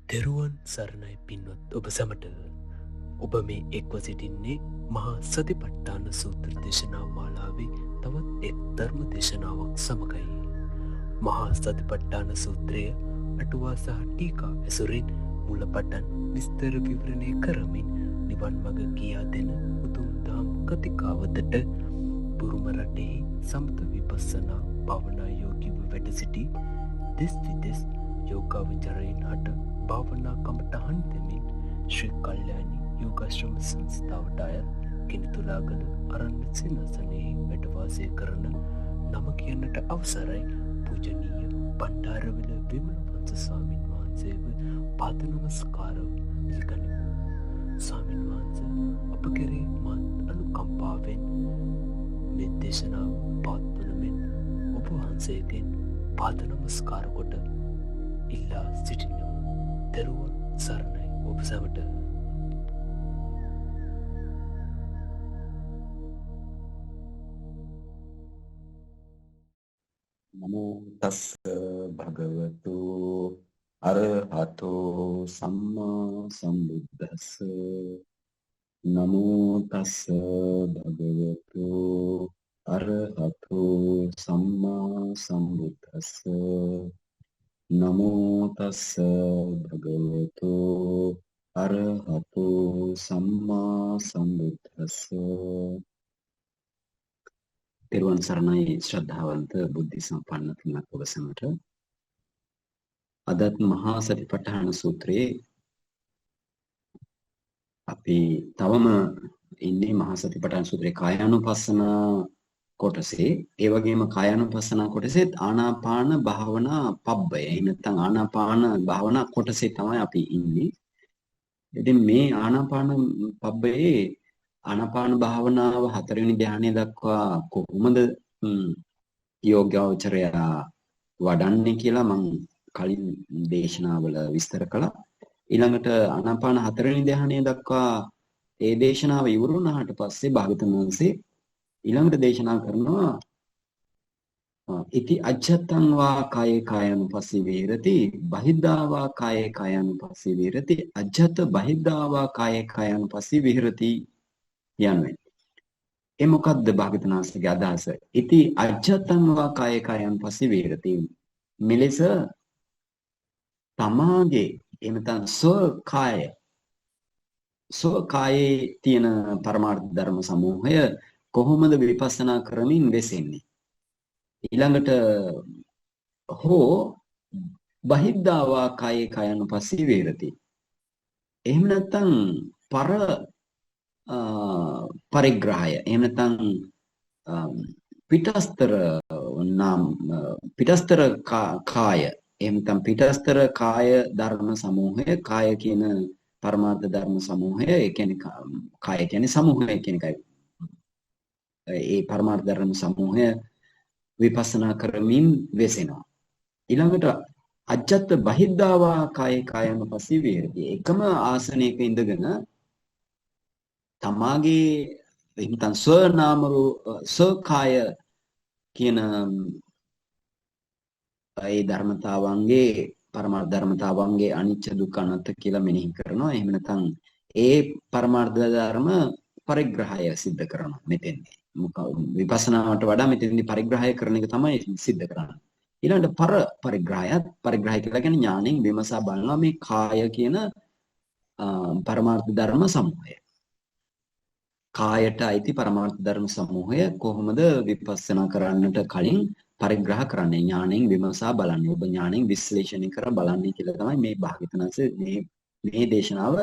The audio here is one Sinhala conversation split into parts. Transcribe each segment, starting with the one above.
තෙරුවන් සරණයි පින්වත් ඔබ සැමට ඔබ මේ එක්ව සිටින්නේ මහා සතිපට්ඨාන සූත්‍ර දේශනා මාලාවේ තවත් එක් ධර්ම දේශනාවක් සමගයි. මහා සතිපට්ඨාන සූත්‍රය අටුවා සහ ටීකා ඇසුරින් මුල පටන් විස්තර විවරණය කරමින් නිවන් මඟ කියා දෙන උතුම් දහම් කතිකාවතට බුරුම රටෙහි සමත විපස්සනා භාවනා යෝගීව වැඩ සිටි දෙස් විදෙස් යෝගාවචරයින් හට භාවනා කමටහන් දෙමින් ශ්‍රී කල්යාණී යෝගාශ්‍රම සංස්ථාවට අයත් කිනිතුලාගල අරණ්‍ය සේනාසනයෙහි වැඩවාසය කරන නම කියන්නට අවසරයි පූජනීය බණ්ඩාරවිල විමල වංශ ස්වාමීන් වහන්සේව පාද නමස්කාරව පිළිගනිමු. ස්වාමීන් වහන්සේ අප කෙරෙහි මත් අනුකම්පාවෙන් මේ දේශනාව පවත්වන මෙන් ඔබ වහන්සේගෙන් පාද නමස්කාර කොට ඉල්ලා සිටිනවා. තෙරුවන් සරණයි ඔබ සැමට. නමෝ තස් භගවතු අරහතෝ සම්මා සම්බුද්දස්ස. නමෝ තස් භගවතු අරහතෝ සම්මා සම්බුද්දස්ස. නමෝ තස් භගවතු අරහතෝ සම්මා සම්බුද්දස්ස. තෙරුවන් සරණයි ශ්‍රද්ධාවන්ත බුද්ධ සම්පන්න පින්වත් ඔබ සැමට. අදත් මහා සතිපට්ඨාන සූත්‍රයේ අපි තවම ඉන්නේ මහා සතිපට්ඨාන සූත්‍රයේ කායානුපස්සන කොටසේ. ඒ වගේම කායානුපස්සන කොටසෙත් ආනාපාන භාවනා පබ්බය. එහෙම නැත්නම් ආනාපාන භාවනා කොටසේ තමයි අපි ඉන්නේ. ඉතින් මේ ආනාපාන පබ්බයේ ආනාපාන භාවනාව හතරවෙනි ධ්‍යානය දක්වා කොහොමද යෝගාවචරය වඩන්නේ කියලා මම කලින් දේශනාවල විස්තර කළා. ඊළඟට ආනාපාන හතරවෙනි ධ්‍යානය දක්වා ඒ දේශනාව ඉවර වුණාට පස්සේ භාගතුන් වහන්සේ ඊළඟට දේශනා කරනවා ඉති අජ්ජත්තං වා කායේ කායනුපස්සී විහෙරති බහිද්ධා වා කායේ කායනුපස්සී විහෙරති අජ්ජත් බහිද්ධා වා කායේ කායනුපස්සී විහෙරති යන්නේ. ඒ මොකද්ද භාගතුන් වහන්සේගේ අදහස? ඉති අජ්ජත්තං වා කායේ කායනුපස්සී විහෙරති. මෙලෙස තමාගේ එහෙම නැත්නම් ස්වකායේ තියෙන පරමාර්ථ ධර්ම සමූහය කොහොමද විපස්සනා කරමින් වෙසෙන්නේ? ඊළඟට හෝ බහිද්ධාවා කායේ කායනුපස්සී විහෙරති. එහෙම නැත්නම් පරිග්‍රහය එහෙම නැත්නම් පිටස්තර කාය එහෙම නැත්නම් පිටස්තර කාය ධර්ම සමූහය. කාය කියන පරමාර්ථ ධර්ම සමූහය, ඒ කියන්නේ කාය කියන්නේ සමූහය කියන එකයි. ඒ පරමාර්ථ ධර්ම සමූහය විපස්සනා කරමින් වෙසෙනවා. ඊළඟට අජ්ජත් බහිද්ධාවා කායේ කායනුපස්සී විහෙරති. එකම ආසනයක ඉඳගෙන තමාගේ එහෙනම් ස්වනාමරු ස්වකාය කියන ඒ ධර්මතාවන්ගේ පරමාර්ථ ධර්මතාවන්ගේ අනිච්ච දුක්ඛ අනාත්ම කියලා මෙනෙහි කරනවා. එහෙම නැත්නම් ඒ පරමාර්ථ ධර්ම පරිග්‍රහය සිද්ධ කරනවා මෙතෙන්දී. විපස්සනාවට වඩා මෙතෙන්දී පරිග්‍රහය කරන එක තමයි සිද්ධ කරන්නේ. ඊළඟට පරිග්‍රහය කියලා කියන්නේ ඥාණයෙන් විමසා බලනවා මේ කාය කියන පරමාර්ථ ධර්ම සමූහය. කායට අයිති පරමාර්ථ ධර්ම සමූහය කොහොමද විපස්සනා කරන්නට කලින් පරිග්‍රහ කරන්නේ? ඥාණයෙන් විමසා බලන්නේ. ඔබ ඥාණයෙන් විශ්ලේෂණය කර බලන්නේ කියලා තමයි මේ භාග්‍යවතුන්ස මේ දේශනාව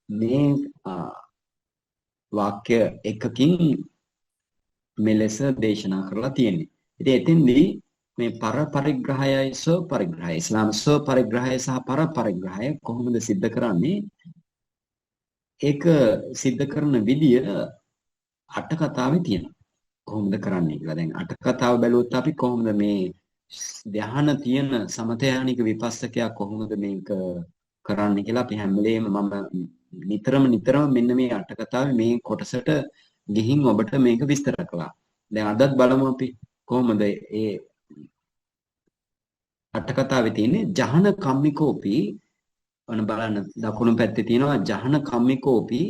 මේ වාක්‍ය එකකින් මෙලෙස දේශනා කරලා තියෙන්නේ. ඉතින් එතෙන්දී මේ පරිග්‍රහයයි ස්වපරිග්‍රහය, ඉස්ලාම ස්වපරිග්‍රහය සහ පරිග්‍රහය කොහොමද සිද්ධ කරන්නේ? ඒක සිද්ධ කරන විදිය අට කතාවේ තියෙනවා. කොහොමද කරන්නේ කියලා. දැන් අට කතාව බැලුවොත් අපි කොහොමද මේ ධ්‍යාන තියෙන සමතයානික විපස්සකයා කොහොමද මේක කරන්නේ කියලා අපි හැම වෙලේම මම නිතරම මෙන්න මේ අට කතාවේ මේ කොටසට ගිහින් ඔබට මේක විස්තර කළා. දැන් අදත් බලමු අපි කොහොමද ඒ අට කතාවේ තියෙන්නේ ජහන කම්මිකෝපි ඔන්න බලන්න දකුණු පැත්තේ තියෙනවා ජහන කම්මිකෝපි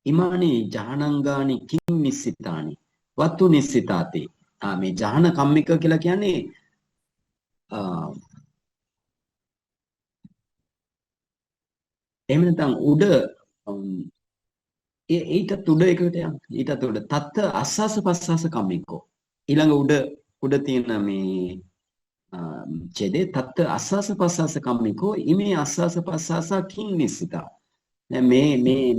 ඉමානි ජහනංගානි කිං නිස්සිතානි වත්තු නිස්සිතාති. මේ ජහන කම්මික කියලා කියන්නේ එහෙම නැත්නම් උඩ ඊටත් උඩ එකට යන්න. ඊටත් උඩ තත්ත අස්සස පස්සස කම්මිකෝ. ඊළඟ උඩ තියෙන මේ ඡේදේ තත්ත අස්සස පස්සස කම්මිකෝ ඉමේ අස්සස පස්සස කිං නිස්සිතා. දැන්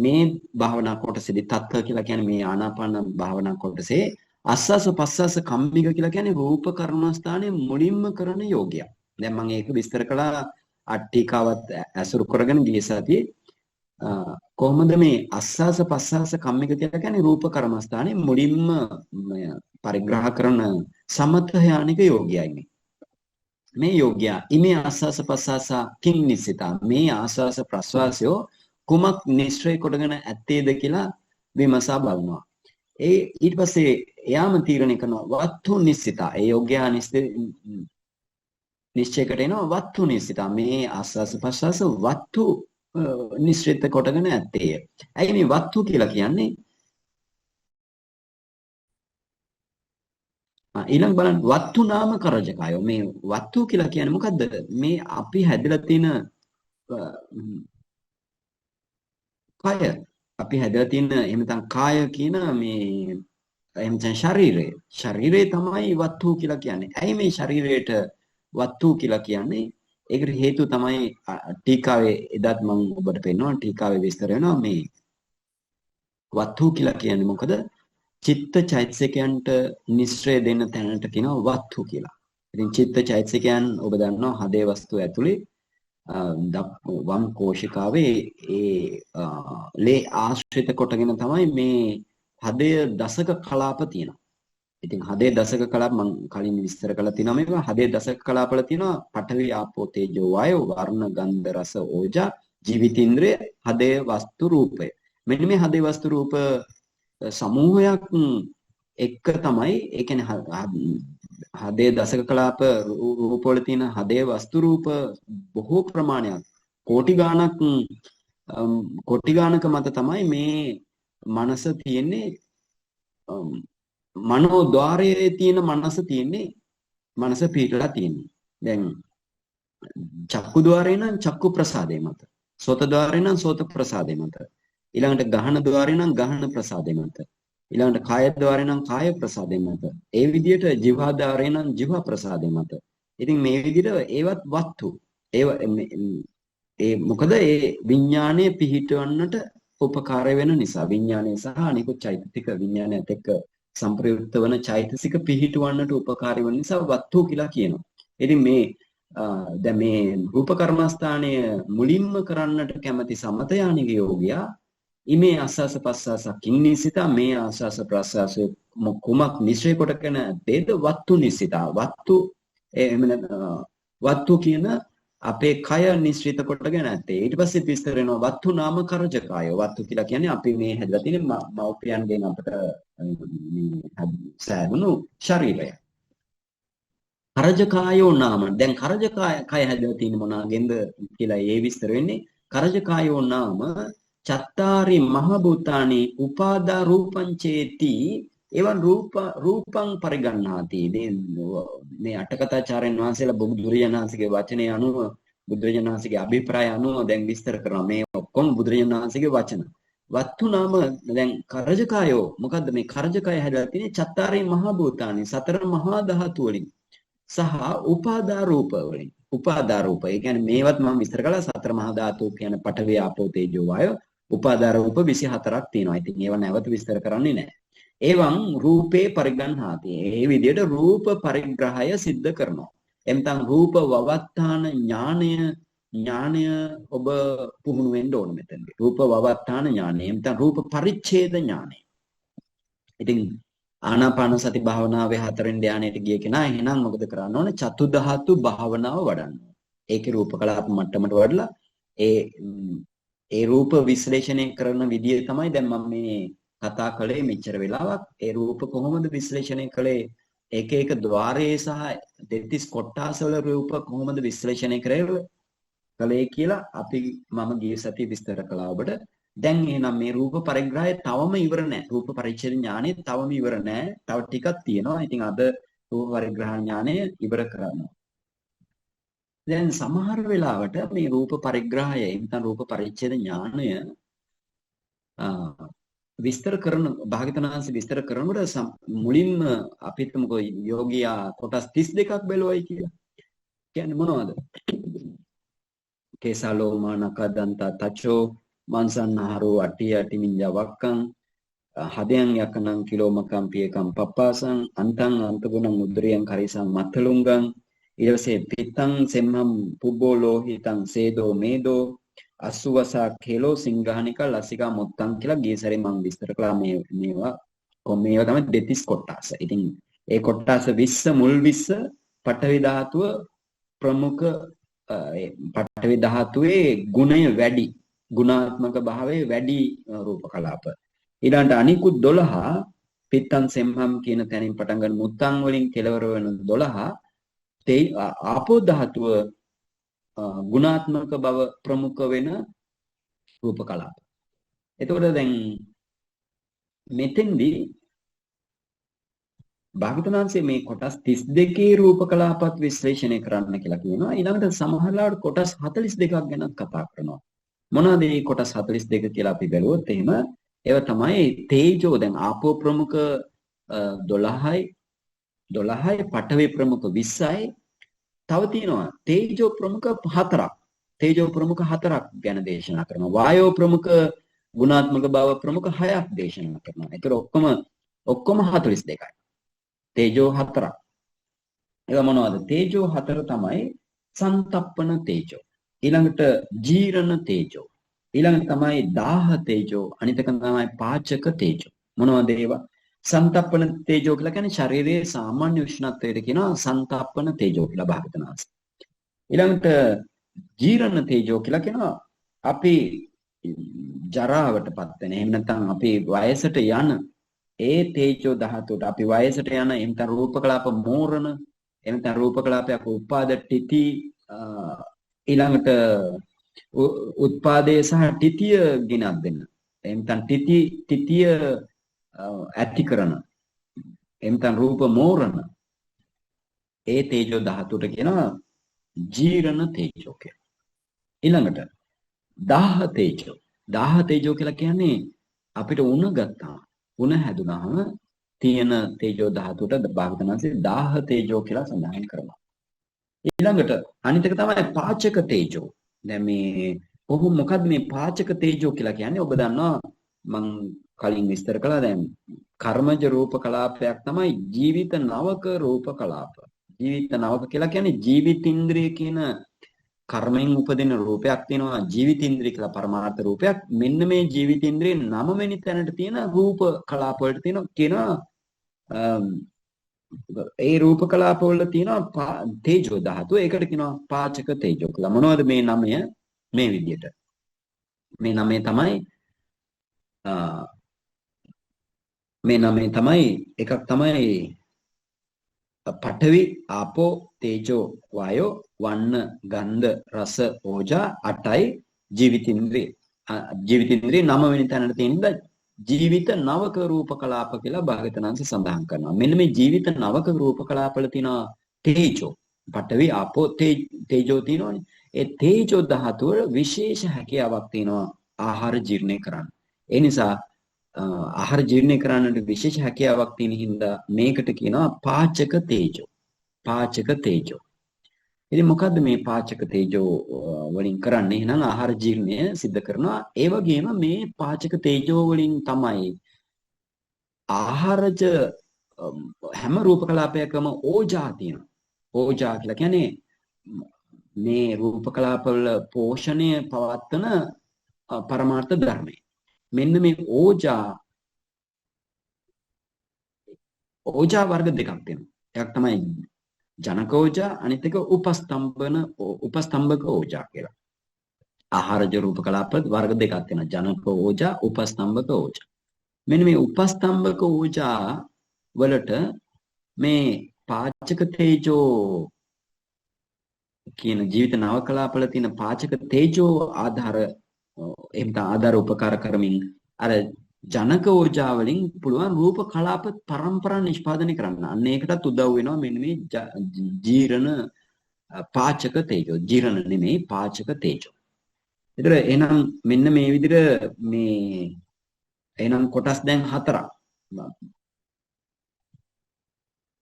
මේ භාවනා කොටසේදී තත්ත කියලා කියන්නේ මේ ආනාපාන භාවනා කොටසේ අස්සස පස්සස කම්මික කියලා කියන්නේ රූප කර්මස්ථානයේ මුලින්ම කරන යෝගයක්. දැන් මම ඒක විස්තර කළා අට්ටිකාවත් ඇසුරු කරගෙන ගිය සතියේ කොහොමද මේ අස්සස පස්සස කම්මික කියලා කියන්නේ රූප කර්මස්ථානයේ මුලින්ම පරිග්‍රහ කරන සමතයානික යෝගයයි මේ යෝග්‍ය ඉමේ ආස්වාස ප්‍රස්වාස කිං නිසිතා මේ ආස්වාස ප්‍රස්වාසයෝ කුමක් නිශ්චය කොටගෙන ඇත්තේද කියලා විමසා බලනවා. ඊට පස්සේ එයාම තීරණය කරනවා වත්තු නිසිතා. ඒ යෝග්‍ය නිශ්චයකට එනවා වත්තු නිසිතා. මේ ආස්වාස ප්‍රස්වාස වත්තු නිශ්චිත කොටගෙන ඇත්තේය. ඇයි මේ වත්තු කියලා කියන්නේ? ඊළඟ බලන්න වත්තු නාම කරජකායෝ. මේ වත්තු කියලා කියන්නේ මොකද්ද? මේ අපි හැදලා තියෙන කය. අපි හැදලා තියෙන එහෙම නැත්නම් කාය කියන මේ එහෙම නැත්නම් ශරීරය තමයි වත්තු කියලා කියන්නේ. ඇයි මේ ශරීරයට වත්තු කියලා කියන්නේ? ඒකට හේතුව තමයි ටීකාවේ එදත් මම ඔබට පෙන්නනවා ටීකාවේ විස්තර වෙනවා මේ වත්තු කියලා කියන්නේ මොකද? චිත්ත චෛතසිකයන්ට නිශ්චය දෙන්න තැනට කියනවා වත්තු කියලා. ඉතින් චිත්ත චෛතසිකයන් ඔබ දන්නවා හදේ වස්තුව ඇතුලේ වම් කෝෂිකාවේ ලේ ආශ්‍රිත කොටගෙන තමයි මේ හදේ දශක කලාප තියෙනවා. ඉතින් හදේ දශක කලාප මම කලින් විස්තර කළා තියෙනවා මේවා. හදේ දශක කලාපවල තියෙනවා පඨවි ආපෝ තේජෝ වායෝ වර්ණ ගන්ධ රස ඕජා ජීවිතින්ද්‍රය හදේ වස්තු රූපය. මෙන්න මේ හදේ වස්තු රූප සමූහයක් එක්ක තමයි ඒ කියන්නේ හදේ දශක කලාප රූප වල තියෙන හදේ වස්තු රූප බොහෝ ප්‍රමාණයක් කෝටි ගානක මත තමයි මේ මනස තියෙන්නේ. මනෝද්වාරයේ තියෙන මනස තියෙන්නේ මනස පිටලා තියෙන්නේ. දැන් චක්කු ద్వාරේ නම් චක්කු ප්‍රසාදේ මත, සෝත ద్వාරේ නම් සෝත ප්‍රසාදේ මත, ඊළඟට ගහන ద్వාරේ නම් ගහන ප්‍රසාදේ මත, ඊළඟට කාය ద్వාරේ නම් කාය ප්‍රසාදේ මත, ඒ විදිහට ජීවා ద్వාරේ නම් ජීවා ප්‍රසාදේ මත. ඉතින් මේ විදිහට ඒවත් වත්තු ඒ මොකද ඒ විඥානයේ පිහිටවන්නට උපකාර වෙන නිසා විඥානය සහ අනිකුත් චෛතසික විඥානයත් එක්ක සම්ප්‍රයුක්ත වන චෛතසික පිහිටවන්නට උපකාරී වන නිසා වත්තු කියලා කියනවා. ඉතින් මේ දැන් මේ රූප කර්මස්ථානය මුලින්ම කරන්නට කැමති සමතයානික යෝගියා ඉමේ ආස්වාස ප්‍රස්වාස කිංනිසිතා මේ ආස්වාස ප්‍රස්වාස කුමක් නිශ්චය කොටගෙන දේද වත්තු නිසිතා. වත්තු කියන අපේ කය නිශ්චිත කොටගෙන ඇත්තේ. ඊට පස්සේ විස්තර වෙනවා වත්තු නාම කරජකාය. වත්තු කියලා කියන්නේ අපි මේ හැදලා තියෙන මෞපියන්ගෙන් අපට සෑදුණු ශරීරය. කරජකායෝ නාම. දැන් කරජකාය කය හැදලා තියෙන මොනවාගෙන්ද කියලා ඒ විස්තර වෙන්නේ. කරජකායෝ නාම චත්තාරි මහ භූතානි උපාදා රූපං චේති එවන් රූපං පරිගණ්ණාති. මේ අටකථාචාර්යන් වහන්සේලා බුදුරජාණන් වහන්සේගේ වචනේ අනුව බුදුරජාණන් වහන්සේගේ අභිප්‍රාය අනුව දැන් විස්තර කරනවා. මේ ඔක්කොම බුදුරජාණන් වහන්සේගේ වචන. වත්තු නාම දැන් කරජකායෝ මොකද්ද මේ කරජකය හැදලා තියෙන්නේ? චත්තාරි මහ භූතානි සතර මහා ධාතු වලින් සහ උපාදා රූප වලින්. උපාදා රූප ඒ කියන්නේ මේවත් මම විස්තර කළා. සතර මහා ධාතු කියන්නේ පඨවි ආපෝ තේජෝ වායෝ. උපාදා රූප 24ක් තියෙනවා. ඉතින් ඒව නැවත විස්තර කරන්නේ නැහැ. එවං රූපේ පරිගණ්හාති. ඒ විදිහට රූප පරිග්‍රහය සිද්ධ කරනවා. එම්තන් රූප වවත්තාන ඥානය ඔබ පුහුණු වෙන්න ඕන මෙතනදී. රූප වවත්තාන ඥානය. එම්තන් රූප පරිච්ඡේද ඥානය. ඉතින් ආනාපාන සති භාවනාවේ 4 ධානයට ගිය කෙනා එහෙනම් මොකද කරන්න ඕන? චතු ධාතු භාවනාව වඩන්න. ඒකේ රූප කලාප මට්ටමට වඩලා ඒ රූප විශ්ලේෂණය කරන විදිය තමයි දැන් මම මේ කතා කළේ මෙච්චර වෙලාවක්. ඒ රූප කොහොමද විශ්ලේෂණය කළේ? එක ద్వාරයේ සහ දෙතිස් කොට්ටාස වල රූප කොහොමද විශ්ලේෂණය කරේ? කලේ කියලා අපි මම ගිය සතිය විස්තර කළා ඔබට. දැන් එහෙනම් මේ රූප පරිග්‍රහය තවම ඉවර නැහැ. රූප පරිච්ඡේද ඥානෙ තවම ඉවර නැහැ. තව ටිකක් තියෙනවා. ඉතින් අද රූප පරිග්‍රහ ඥානය ඉවර කරනවා. දැන් සමහර වෙලාවට මේ රූප පරිග්‍රහය නැත්නම් රූප පරිච්ඡේද ඥානය විස්තර කරන භාග්‍යවතුන්වහන්සේ විස්තර කරනකොට මුලින්ම අපි හිතමුකෝ යෝගියා කොටස් 32ක් බැලුවයි කියලා. කියන්නේ මොනවද? කේසාලෝමා නකදන්තා තචෝ මන්සන්නහරෝ අට්ටි අට්ටි මිඤ්ඤා වක්කං හදයන් යකනං කිලෝමකම් පියකම් පප්පාසං අන්තං අන්තගුණං උද්දරියං කරිසං මත්තලුංගං ඊට පස්සේ පිත්තං සෙම්හම් පුබ්බෝ ලෝහිතං සේදෝ මේදෝ අසුවසා කෙලෝ සිංහානික ලසිකා මුත්තං කියලා ගිය සැරේ මම විස්තර කළා මේවා තමයි දෙතිස් කොටස. ඉතින් ඒ කොටස 20 මුල් 20 පඨවි ධාතුව ප්‍රමුඛ පඨවි ධාතුවේ ගුණය වැඩි ගුණාත්මක භාවයේ වැඩි රූප කලාප. ඊළඟට අනිකුත් 12 පිත්තං සෙම්හම් කියන තැනින් පටන් ගන්න මුත්තං වලින් කෙලවර වෙන 12 ආපෝ ධාතුව ගුණාත්මක බව ප්‍රමුඛ වෙන රූප කලාප. එතකොට දැන් මෙතෙන්දී භාග්‍යවතුන්වහන්සේ මේ කොටස් 32 රූප කලාපත් විශ්ලේෂණය කරන්න කියලා කියනවා. ඊළඟට සමහරවිට කොටස් 42ක් ගැන කතා කරනවා. මොනවාද මේ කොටස් 42 කියලා අපි බැලුවොත් එහෙම ඒව තමයි තේජෝ. දැන් ආපෝ ප්‍රමුඛ 12යි පඨවි ප්‍රමුඛ 20යි. තව තියෙනවා තේජෝ ප්‍රමුඛ 4ක්. තේජෝ ප්‍රමුඛ 4ක් ගැන දේශනා කරනවා. වායෝ ප්‍රමුඛ ගුණාත්මක බව ප්‍රමුඛ 6ක් දේශනා කරනවා. ඒතර ඔක්කොම 42යි. තේජෝ 4ක්. ඒවා මොනවද? තේජෝ 4 තමයි සන්තප්පන තේජෝ. ඊළඟට ජීරණ තේජෝ. ඊළඟට තමයි දාහ තේජෝ. අනිත් එක තමයි පාචක තේජෝ. මොනවද ඒවා? සන්තප්පන තේජෝ කියලා කියන්නේ ශරීරයේ සාමාන්‍ය උෂ්ණත්වයට කියනවා සන්තප්පන තේජෝ කියලා භාග්‍යවතුන්වහන්සේ. ඊළඟට ජීරණ තේජෝ කියලා කියනවා අපි ජරාවටපත් වෙන. එහෙම නැත්නම් අපි වයසට යන ඒ තේජෝ ධාතුවට අපි වයසට යන එම්ත රූප කලාප මෝරණ එම්ත රූප කලාපයක් උපාද තිති ඊළඟට උත්පාදේ සහ තිතිය ගිනක් දෙන්න. එම්තන් තිතිය ඇති කරන එම්තන් රූප මෝරණ ඒ තේජෝ ධාතුවට කියනවා ජීරණ තේජෝ කියලා. ඊළඟට දාහ තේජෝ. දාහ තේජෝ කියලා කියන්නේ අපිට උණ ගත්තා. උණ හැදුනහම තියෙන තේජෝ ධාතුවට භාග්‍යවතුන්වහන්සේ දාහ තේජෝ කියලා සඳහන් කරනවා. ඊළඟට අනිත් එක තමයි පාචක තේජෝ. දැන් මේ මොකද්ද මේ පාචක තේජෝ කියලා කියන්නේ? ඔබ දන්නවා මං කලින් විස්තර කළා. දැන් කර්මජ රූප කලාපයක් තමයි ජීවිත නවක රූප කලාප. ජීවිත නවක කියලා කියන්නේ ජීවිතින්ද්‍රිය කියන කර්මෙන් උපදින රූපයක් තියෙනවා. ජීවිතින්ද්‍රිය කියලා පරමාර්ථ රූපයක්. මෙන්න මේ ජීවිතින්ද්‍රියේ 9 වෙනි තැනට තියෙන රූප කලාප වලට කියනවා ඒ රූප කලාප වල තියෙනවා තේජෝ ධාතුව. ඒකට කියනවා පාචක තේජෝ කියලා. මොනවද මේ 9? මේ විදිහට මේ 9 තමයි එකක් තමයි පඨවි ආපෝ තේජෝ වායෝ වන්න ගන්ධ රස ඕජා 8යි ජීවිතින්ද්‍රිය. ජීවිතින්ද්‍රිය 9 වෙනි තැනට තියෙන ජීවිත නවක රූප කලාප කියලා භාග්‍යවතුන්වහන්සේ සඳහන් කරනවා. මෙන්න මේ ජීවිත නවක රූප කලාපවල තියෙන තේජෝ පඨවි ආපෝ තේජෝ තියෙනවනේ. ඒ තේජෝ ධාතුව විශේෂ හැකියාවක් තියෙනවා ආහාර ජීර්ණය කරන්න. ඒ නිසා ආහාර ජීර්ණය කරන්නට විශේෂ හැකියාවක් තියෙන හින්දා මේකට කියනවා පාචක තේජෝ. පාචක තේජෝ. ඉතින් මොකද්ද මේ පාචක තේජෝ වලින් කරන්නේ? එහෙනම් ආහාර ජීර්ණය සිද්ධ කරනවා. ඒ වගේම මේ පාචක තේජෝ වලින් තමයි ආහාරජ හැම රූප කලාපයකම ඕජා තියෙනවා. ඕජා කියලා කියන්නේ මේ රූප කලාපවල පෝෂණය පවත්වන පරමාර්ථ ධර්මයි. මෙන්න මේ ඕජා වර්ග දෙකක් තියෙනවා. එකක් තමයි ජනක ඕජා, අනිත් එක උපස්තම්භක ඕජා කියලා. ආහාරජ රූප කලාප වර්ග දෙකක් තියෙනවා. ජනක ඕජා, උපස්තම්භක ඕජා. මෙන්න මේ උපස්තම්භක ඕජා වලට මේ පාචක තේජෝ කියන ජීවිත නව කලාපවල තියෙන පාචක තේජෝ ආධාර එහෙම නැත්නම් ආධාර උපකාර කරමින් අර ජනක ඕජා වලින් පුළුවන් රූප කලාප පරම්පරා නිෂ්පාදනය කරන්න. අන්න ඒකටත් උදව් වෙනවා මෙන්න මේ ජීරණ පාචක තේජෝ. ජීරණ නෙමෙයි පාචක තේජෝ. ඒතර එහෙනම් මෙන්න මේ විදිහට මේ එහෙනම් කොටස් දැන් 4ක්.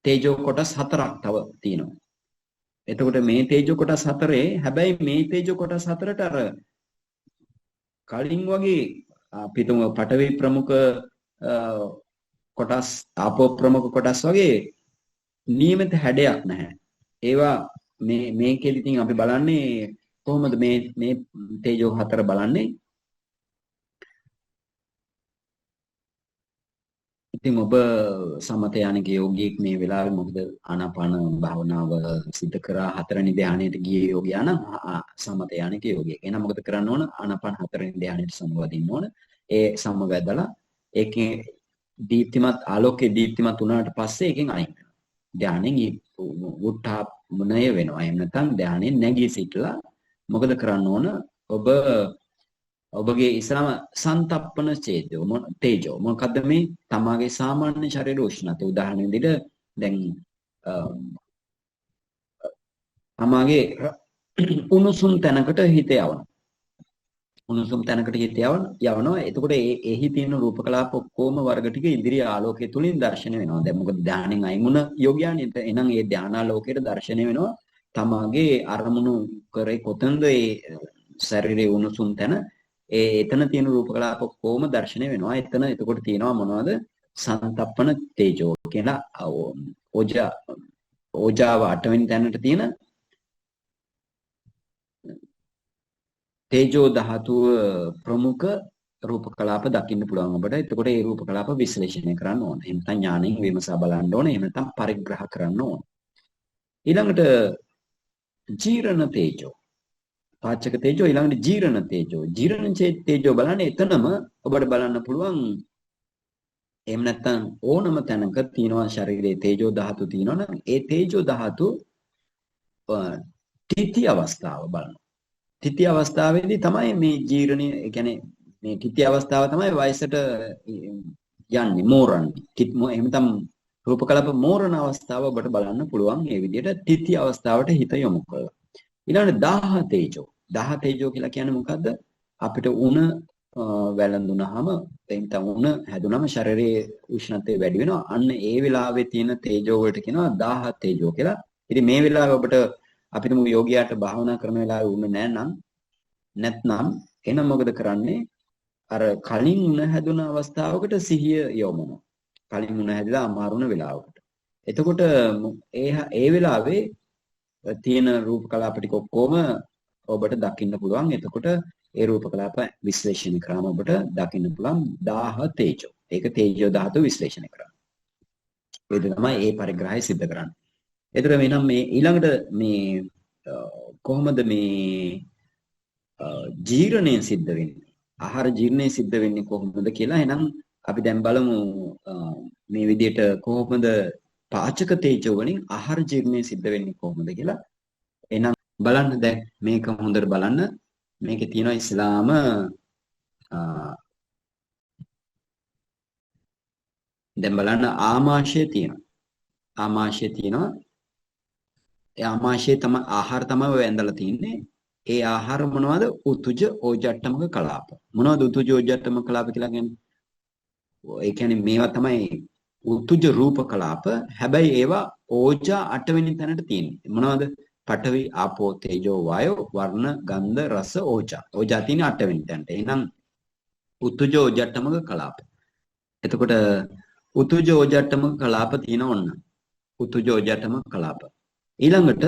තේජෝ කොටස් 4ක් තව තියෙනවා. එතකොට මේ තේජෝ කොටස් 4 හැබැයි මේ තේජෝ කොටස් 4ට අර කලින් වගේ අපි තුම පඨවි ප්‍රමුඛ කොටස් ආපෝ ප්‍රමුඛ කොටස් වගේ නියමිත හැඩයක් නැහැ. ඒවා මේකෙදි ඉතින් අපි බලන්නේ කොහොමද මේ තේජෝ 4 බලන්නේ. ඉතින් ඔබ සමත යానක යෝගියෙක් මේ වෙලාවේ මොකද ආනාපාන භාවනාව සිද්ධ කරා 4 වෙනි ධානයට ගිය යෝගියා නම් සමත යానක යෝගියෙක්. එහෙනම් මොකද කරන්න ඕන? ආනාපාන 4 වෙනි ධානයට සමවදින්න ඕන. ඒ සමවැදලා ඒකේ දීප්තිමත් ආලෝකයේ දීප්තිමත් වුණාට පස්සේ ඒකෙන් අයින් වෙනවා. ධානයෙන් උත්ථාපනය වෙනවා. එහෙම නැත්නම් ධානයෙන් නැගී සිටලා මොකද කරන්න ඕන? ඔබගේ ඉස්සරම සන්තප්පන තේජෝ මොකද්ද මේ තමාගේ සාමාන්‍ය ශරීර උෂ්ණත්වය උදාහරණ විදිහට දැන් තමාගේ උණුසුම් තැනකට හිත යවනවා. උණුසුම් තැනකට හිත යවනවා. එතකොට එහි තියෙන රූප කලාප ඔක්කොම වර්ග ටික ඉදිරි ආලෝකය තුලින් දැర్శණය වෙනවා. දැන් මොකද ධානයෙන් අයින් වුණ යෝග්‍යයන් එහෙනම් ඒ ධානාලෝකයට දැర్శණය වෙනවා. තමාගේ අරමුණු කරේ කොතනද ඒ ශරීරයේ උණුසුම් තැන එතන තියෙන රූප කලාප කොහොම දැర్శණය වෙනවා. එතන එතකොට තියෙනවා මොනවද? සන්තප්පන තේජෝ කියලා ඕජාව 8 වෙනි තැනට තියෙන තේජෝ ධාතුව ප්‍රමුඛ රූප කලාප දකින්න පුළුවන් ඔබට. එතකොට ඒ රූප කලාප විශ්ලේෂණය කරන්න ඕන. එහෙම නැත්නම් ඥාණයෙන් විමසා බලන්න ඕන. එහෙම නැත්නම් පරිග්‍රහ කරන්න ඕන. ඊළඟට ජීරණ තේජෝ පාචක තේජෝ ඊළඟට ජීරණ තේජෝ. ජීරණ තේජෝ බලන්නේ එතනම ඔබට බලන්න පුළුවන්. එහෙම නැත්නම් ඕනම තැනක තියෙනවා ශරීරයේ තේජෝ ධාතු තියෙනවා නම් ඒ තේජෝ ධාතු තීති අවස්ථාව බලනවා. තීති අවස්ථාවේදී තමයි මේ ජීරණය කියන්නේ මේ තීති අවස්ථාව තමයි වයසට යන්නේ මෝරන්නේ. එහෙම නැත්නම් රූප කලාප මෝරණ අවස්ථාව ඔබට බලන්න පුළුවන්. මේ විදිහට තීති අවස්ථාවට හිත යොමු කරලා. ඊළඟට දාහ තේජෝ. දාහ තේජෝ කියලා කියන්නේ මොකද්ද? අපිට උණ වැළඳුනහම එතන උණ හැදුනම ශරීරයේ උෂ්ණත්වය වැඩි වෙනවා. අන්න ඒ වෙලාවේ තියෙන තේජෝ වලට කියනවා දාහ තේජෝ කියලා. ඉතින් මේ වෙලාවේ ඔබට අපිටම යෝගියාට භාවනා කරන වෙලාවේ උණ නැත්නම් එහෙනම් මොකද කරන්නේ? අර කලින් උණ හැදුන අවස්ථාවකට සිහිය යොමුනවා. කලින් උණ හැදලා අමාරුණ වෙලාවකට. එතකොට ඒ වෙලාවේ තියෙන රූප කලාප ටික ඔක්කොම ඔබට දකින්න පුළුවන්. එතකොට ඒ රූප කලාප විශ්ලේෂණය කරාම ඔබට දකින්න පුළුවන් 10 තේජෝ. ඒක තේජෝ ධාතු විශ්ලේෂණය කරා. ඒක තමයි ඒ පරිග්‍රහය සිද්ධ කරන්නේ. එතකොට මෙනම් මේ ඊළඟට මේ කොහොමද මේ ජීර්ණය සිද්ධ වෙන්නේ? ආහාර ජීර්ණය සිද්ධ වෙන්නේ කොහොමද කියලා එහෙනම් අපි දැන් බලමු මේ විදිහට කොහොමද පාචක තේජෝ වලින් ආහාර ජීර්ණය සිද්ධ වෙන්නේ කොහොමද කියලා. එහෙනම් බලන්න දැන් මේක හොඳට බලන්න. මේකේ තියෙනවා ඉස්ලාම දැන් බලන්න ආමාශය තියෙනවා. ආමාශය තියෙනවා. ඒ ආමාශයේ තම ආහාර තමයි ඔය ඇඳලා තින්නේ. ඒ ආහාර මොනවද? උතුජ ඕජට්ටමක කලාප. මොනවද උතුජ ඕජට්ටමක කලාප කියලා කියන්නේ? ඒ කියන්නේ මේවා තමයි උතුජ රූප කලාප. හැබැයි ඒවා ඕජා 8 වෙනි තැනට තියෙන්නේ. මොනවද? පඨවි ආපෝ තේජෝ වායෝ වර්ණ ගන්ධ රස ඕජා. ඕජා තියෙන්නේ 8 වෙනි තැනට. එහෙනම් උතුජ ඕජට්ටමක කලාප. එතකොට උතුජ ඕජට්ටමක කලාප තියෙන ඕන්න. උතුජ ඕජට්ටමක කලාප. ඊළඟට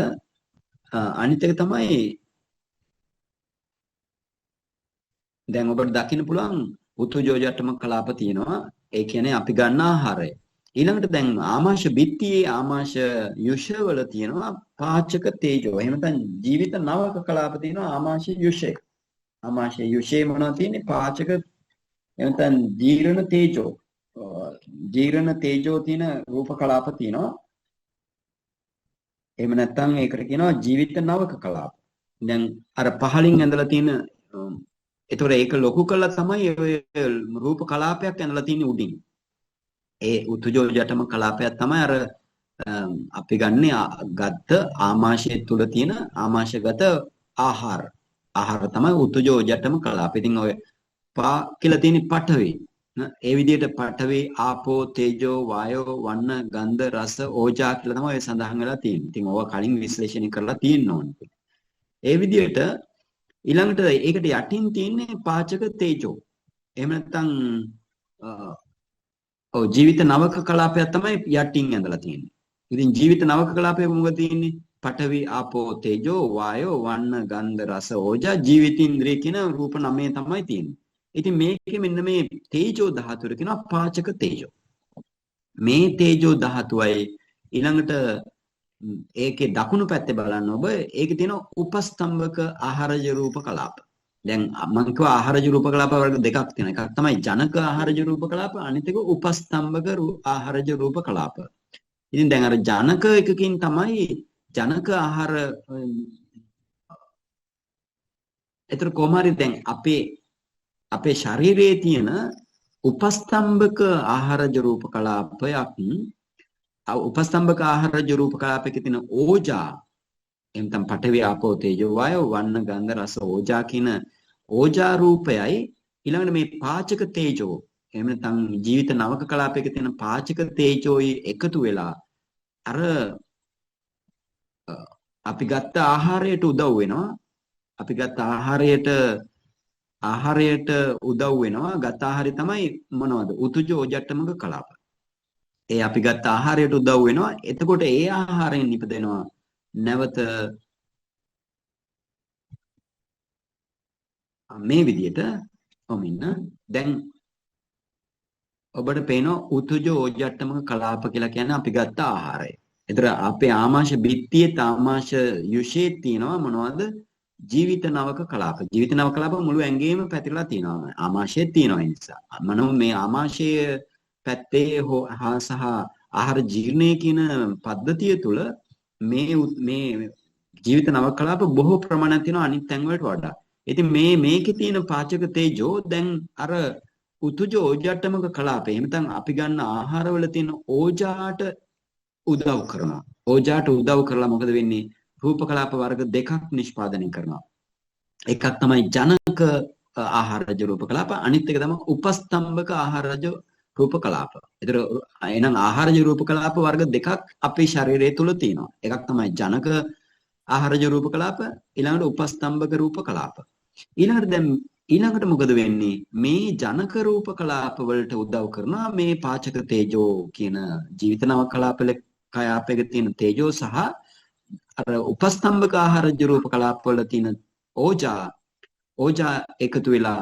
අනිත් එක තමයි දැන් ඔබට දකින්න පුළුවන් උතුජ ඕජට්ටමක කලාප තියෙනවා. ඒ කියන්නේ අපි ගන්න ආහාරය. ඊළඟට දැන් ආමාශය බිත්තියේ ආමාශය යුෂ වල තියෙනවා පාචක තේජෝ. එහෙම නැත්නම් ජීවිත නවක කලාප තියෙනවා ආමාශය යුෂය. ආමාශය යුෂේ මොනවද තියෙන්නේ? පාචක එහෙම නැත්නම් ජීර්ණ තේජෝ. ජීර්ණ තේජෝ තියෙන රූප කලාප තියෙනවා. එහෙම නැත්නම් ඒකට කියනවා ජීවිත නවක කලාප. දැන් අර පහලින් ඇඳලා තියෙන ඒතකොට ඒක ලොකු කළා තමයි ඔය රූප කලාපයක් ඇඳලා තියෙන්නේ උඩින්. ඒ උතුජෝ ජටම කලාපයක් තමයි අර අපි ගත්ත ආමාශය තුල තියෙන ආමාශගත ආහාර. ආහාර තමයි උතුජෝ ජටම කලාප. ඉතින් ඔය පා කියලා තියෙන පඨවි. ඒ විදිහට පඨවි, ආපෝ, තේජෝ, වායෝ, වන්න, ගන්ධ, රස, ඕජා කියලා තමයි සඳහන් වෙලා තියෙන්නේ. ඉතින් ඕවා කලින් විශ්ලේෂණය කරලා තියෙන්න ඕනේ. ඒ විදිහට ඊළඟට ඒකට යටින් තියෙන්නේ පාචක තේජෝ. එහෙම නැත්නම් ඔව් ජීවිත නවක කලාපයක් තමයි යටින් ඇඳලා තියෙන්නේ. ඉතින් ජීවිත නවක කලාපයේ මොකද තියෙන්නේ? පඨවි, ආපෝ, තේජෝ, වායෝ, වන්න, ගන්ධ, රස, ඕජා ජීවිතින්ද්‍රිය කියන රූප 9 තමයි තියෙන්නේ. ඉතින් මේකේ මෙන්න මේ තේජෝ ධාතුව කියනවා පාචක තේජෝ. මේ තේජෝ ධාතුවයි ඊළඟට ඒකේ දකුණු පැත්තේ බලන්න ඔබ ඒකේ තියෙන උපස්තම්භක ආහාරජ රූප කලාප. දැන් මම කිව්වා ආහාරජ රූප කලාප වර්ග දෙකක් තියෙනවා. එකක් තමයි ජනක ආහාරජ රූප කලාප, අනිත් එක උපස්තම්භක ආහාරජ රූප කලාප. ඉතින් දැන් අර ජනක එකකින් තමයි ජනක ආහාර ඒතර කොහොමරි දැන් අපේ ශරීරයේ තියෙන උපස්තම්භක ආහාරජ රූප කලාපයක් උපස්තම්භක ආහාරජ රූප කලාපයක තියෙන ඕජා එහෙම නැත්නම් පඨවි ආපෝ තේජෝ වායෝ වන්න ගන්ධ රස ඕජා කියන ඕජා රූපයයි ඊළඟට මේ පාචක තේජෝ එහෙම නැත්නම් ජීවිත නවක කලාපයක තියෙන පාචක තේජෝයි එකතු වෙලා අර අපි ගත්ත ආහාරයට උදව් වෙනවා. අපි ගත්ත ආහාරයට උදව් වෙනවා. ගත්ත ආහාරය තමයි මොනවද? උතුජෝ ජට්ටමක කලාප. ඒ අපි ගත්ත ආහාරයට උදව් වෙනවා. එතකොට ඒ ආහාරයෙන් නිපදෙනවා නැවත මේ විදිහට ඔමින්න දැන් ඔබට පේනවා උතුජෝ ඕජට්ටමක කලාප කියලා කියන්නේ අපි ගත්ත ආහාරය. ඒතර අපේ ආමාශය බිත්තියේ ආමාශය යුෂයේ තියෙනවා මොනවද? ජීවිත නවක කලාප. ජීවිත නවක කලාප මුළු ඇඟේම පැතිරලා තියෙනවා. ආමාශයේ තියෙනවා ඒ නිසා. මනෝ මේ ආමාශයේ පැත්තේ සහ ආහාර ජීර්ණය කියන පද්ධතිය තුළ මේ ජීවිත නවක කලාප බොහෝ ප්‍රමාණයක් තියෙනවා අනිත් තැන් වලට වඩා. ඉතින් මේකේ තියෙන පාචක තේජෝ දැන් අර උතුජෝ ඕජාටමක කලාපේ එහෙම නැත්නම් අපි ගන්න ආහාරවල තියෙන ඕජාට උදව් කරනවා. ඕජාට උදව් කරලා මොකද වෙන්නේ? රූප කලාප වර්ග දෙකක් නිෂ්පාදනය කරනවා. එකක් තමයි ජනක ආහාරජ රූප කලාප, අනිත් එක තමයි උපස්තම්භක ආහාරජ රූප කලාප. ඒතර එහෙනම් ආහාරජ රූප කලාප වර්ග දෙකක් අපේ ශරීරය තුල තියෙනවා. එකක් තමයි ජනක ආහාරජ රූප කලාප, ඊළඟට උපස්තම්භක රූප කලාප. ඊළඟට මොකද වෙන්නේ? මේ ජනක රූප කලාප වලට උදව් කරනවා මේ පාචක තේජෝ කියන ජීවිත නව කලාපයක තියෙන තේජෝ සහ අර උපස්තම්භක ආහාරජ රූප කලාප වල තියෙන ඕජා එකතු වෙලා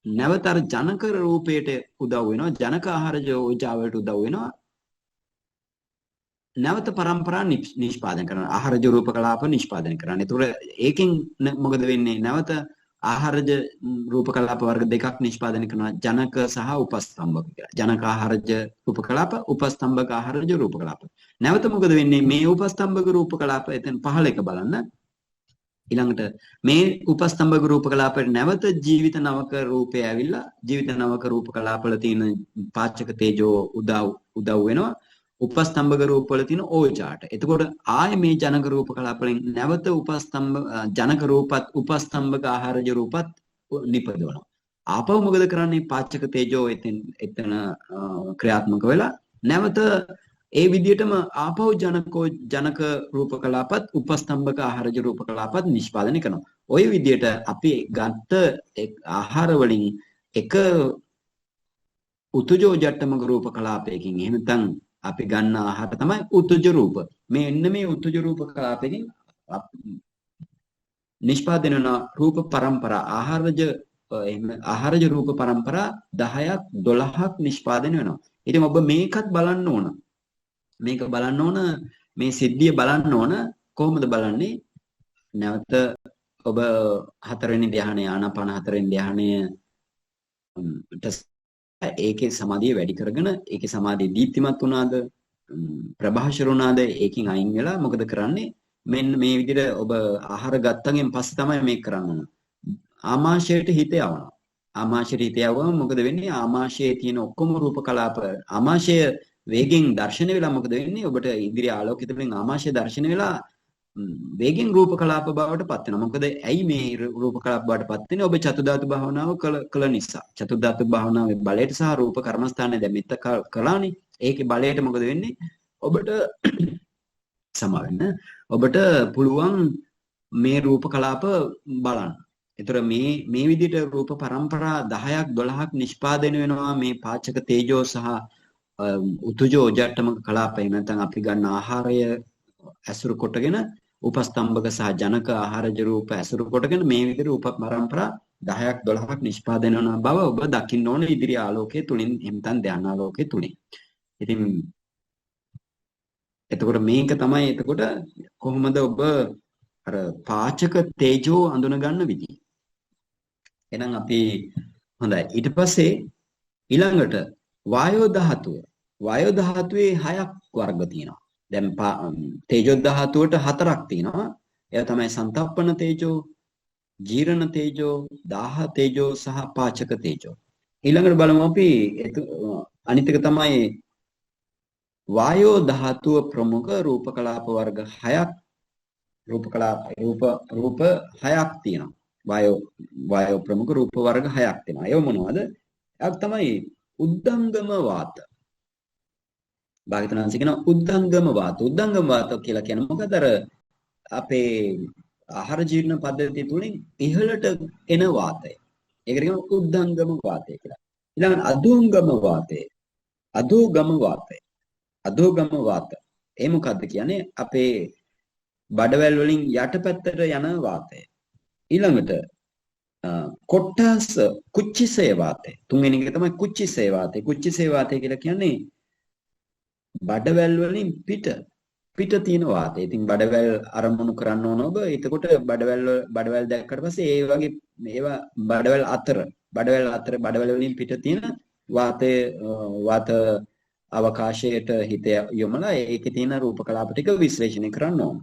නැවත අර ජනක රූපයට උදව් වෙනවා. ජනක ආහාරජ ඕජා වලට උදව් වෙනවා. නැවත පරම්පරා නිෂ්පාදනය කරනවා. ආහාරජ රූප කලාප නිෂ්පාදනය කරනවා. ඒතකොට ඒකෙන් මොකද වෙන්නේ? නැවත ආහාරජ රූප කලාප වර්ග දෙකක් නිෂ්පාදනය කරනවා. ජනක සහ උපස්තම්භක කියලා. ජනක ආහාරජ රූප කලාප, උපස්තම්භක ආහාරජ රූප කලාප. නැවත මොකද වෙන්නේ? මේ උපස්තම්භක රූප කලාප එතන පහළ එක බලන්න. ඊළඟට මේ උපස්තම්භක රූප කලාපයට නැවත ජීවිත නවක රූපය ඇවිල්ලා ජීවිත නවක රූප කලාපවල තියෙන පාචක තේජෝ උදව් වෙනවා. උපස්තම්භක රූප වල තියෙන ඕජාට. එතකොට ආයේ මේ ජනක රූප කලාපවලින් නැවත ජනක රූපත් උපස්තම්භක ආහාරජ රූපත් නිපදවනවා. ආපහු මොකද කරන්නේ? පාචක තේජෝ එතන ක්‍රියාත්මක වෙලා නැවත ඒ විදිහටම ආපහු ජනක රූප කලාපත් උපස්තම්භක ආහාරජ රූප කලාපත් නිෂ්පාදනය කරනවා. ওই විදිහට අපි ගත්ත ආහාර වලින් එක උතුජෝ ජට්ටමක රූප කලාපයකින් එහෙම නැත්නම් අපි ගන්න ආහාර තමයි උතුජ රූප. මේ උතුජ රූප කලාපයෙන් නිෂ්පාදනය වන රූප පරම්පරා ආහාරජ රූප පරම්පරා 10ක් 12ක් නිෂ්පාදනය වෙනවා. ඉතින් ඔබ මේකත් බලන්න ඕන. මේක බලන්න ඕන, මේ සිද්ධිය බලන්න ඕන. කොහොමද බලන්නේ? නැවත ඔබ හතරවෙනි ධ්‍යානය ආනාපාන හතරවෙනි ධ්‍යානය ඒකේ සමාධිය වැඩි කරගෙන ඒකේ සමාධිය දීප්තිමත් වුණාද? ප්‍රභාෂරුණාද ඒකින් අයින් වෙලා මොකද කරන්නේ? මෙන්න මේ විදිහට ඔබ ආහාර ගත්තගෙන් පස්සේ තමයි මේක කරන්න ඕන. ආමාශයට හිත යවනවා. ආමාශයට හිත යවුවම මොකද වෙන්නේ? ආමාශයේ තියෙන ඔක්කොම රූප කලාප ආමාශය වේගෙන් දැర్శණය වෙලා මොකද වෙන්නේ? ඔබට ඉන්ද්‍රිය ආලෝකය තුළින් ආමාශය දැర్శණය වෙලා වේගෙන් රූප කලාප බවට පත් වෙනවා. මොකද ඇයි මේ රූප කලාප බවට පත් වෙන්නේ? ඔබ චතුධාතු භාවනාව කළ නිසා. චතුධාතු භාවනාවේ බලයට සහ රූප කර්මස්ථානයේ දැන් මෙත්ත කළානේ. ඒකේ බලයට මොකද වෙන්නේ? ඔබට සමාවෙන්න ඔබට පුළුවන් මේ රූප කලාප බලන්න. ඒතර මේ විදිහට රූප પરම්පරා 10ක් 12ක් නිෂ්පාදනය වෙනවා මේ පාචක තේජෝ සහ උතුජෝ ජට්ටමක කලාපය. නැත්නම් අපි ගන්න ආහාරය ඇසුරු කොටගෙන උපස්තම්භක සහ ජනක ආහාරජ රූප ඇසුරු කොටගෙන මේ විදිහට රූප પરම්පරා 10ක් 12ක් නිෂ්පාදනය වන බව ඔබ දකින්න ඕන ඉදිරි ආලෝකයේ තුලින් එහෙනම් ධානාලෝකයේ තුලින්. ඉතින් එතකොට මේක තමයි එතකොට කොහොමද ඔබ අර පාචක තේජෝ අඳුන ගන්න විදිය. එහෙනම් අපි හොඳයි ඊට පස්සේ ඊළඟට වායෝ ධාතුවේ 6ක් වර්ග තියෙනවා. දැන් තේජෝ ධාතුවට 4ක් තියෙනවා. ඒවා තමයි සංතප්පන තේජෝ, ජීරණ තේජෝ, දාහ තේජෝ සහ පාචක තේජෝ. ඊළඟට බලමු අපි අනිත් එක තමයි වායෝ ධාතුව ප්‍රමුඛ රූප කලාප වර්ග 6ක් රූප 6ක් තියෙනවා. වායෝ ප්‍රමුඛ රූප වර්ග 6ක් තියෙනවා. ඒව මොනවද? ඒක තමයි උද්දංගම වාත. භාග්‍යවතුන් වහන්සේ කියන උද්දංගම වාත. උද්දංගම වාත කියලා කියන්නේ මොකද? අර අපේ ආහාර ජීර්ණ පද්ධතිය තුලින් ඉහළට එන වාතය. ඒකට කියනවා උද්දංගම වාතය කියලා. ඊළඟට අධෝගම වාතය. අධෝගම වාත. ඒ මොකද්ද කියන්නේ? අපේ බඩවැල් වලින් යටපැත්තට යන වාතය. ඊළඟට කොට්ටාස කුච්චිසේ වාතය. තුන්වෙනි එක තමයි කුච්චිසේ වාතය. කුච්චිසේ වාතය කියලා කියන්නේ බඩවැල් වලින් පිට තියෙන වාතය. ඉතින් බඩවැල් අරමුණු කරන්න ඕන ඔබ. එතකොට බඩවැල් දැක්කට පස්සේ ඒ වගේ මේවා බඩවැල් වලින් පිට තියෙන වාත අවකාශයට හිත යොමලා ඒකේ තියෙන රූප කලාප ටික විශ්ලේෂණය කරන්න ඕන.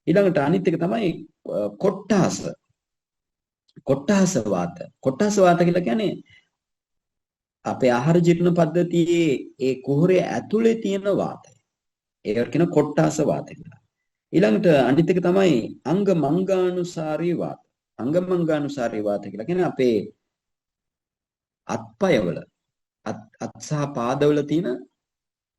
ඊළඟට අනිත් එක තමයි කොට්ටාස වාත. කොට්ටාස වාත කියලා කියන්නේ අපේ ආහාර ජීර්ණ පද්ධතියේ ඒ කුහරයේ ඇතුලේ තියෙන වාතය. ඒකට කියන කොට්ටාස වාත කියලා. ඊළඟට අනිත් එක තමයි අංග මංගානුසාරී වාත. අංග මංගානුසාරී වාත කියලා කියන්නේ අපේ අත්පයවල අත් සහ පාදවල තියෙන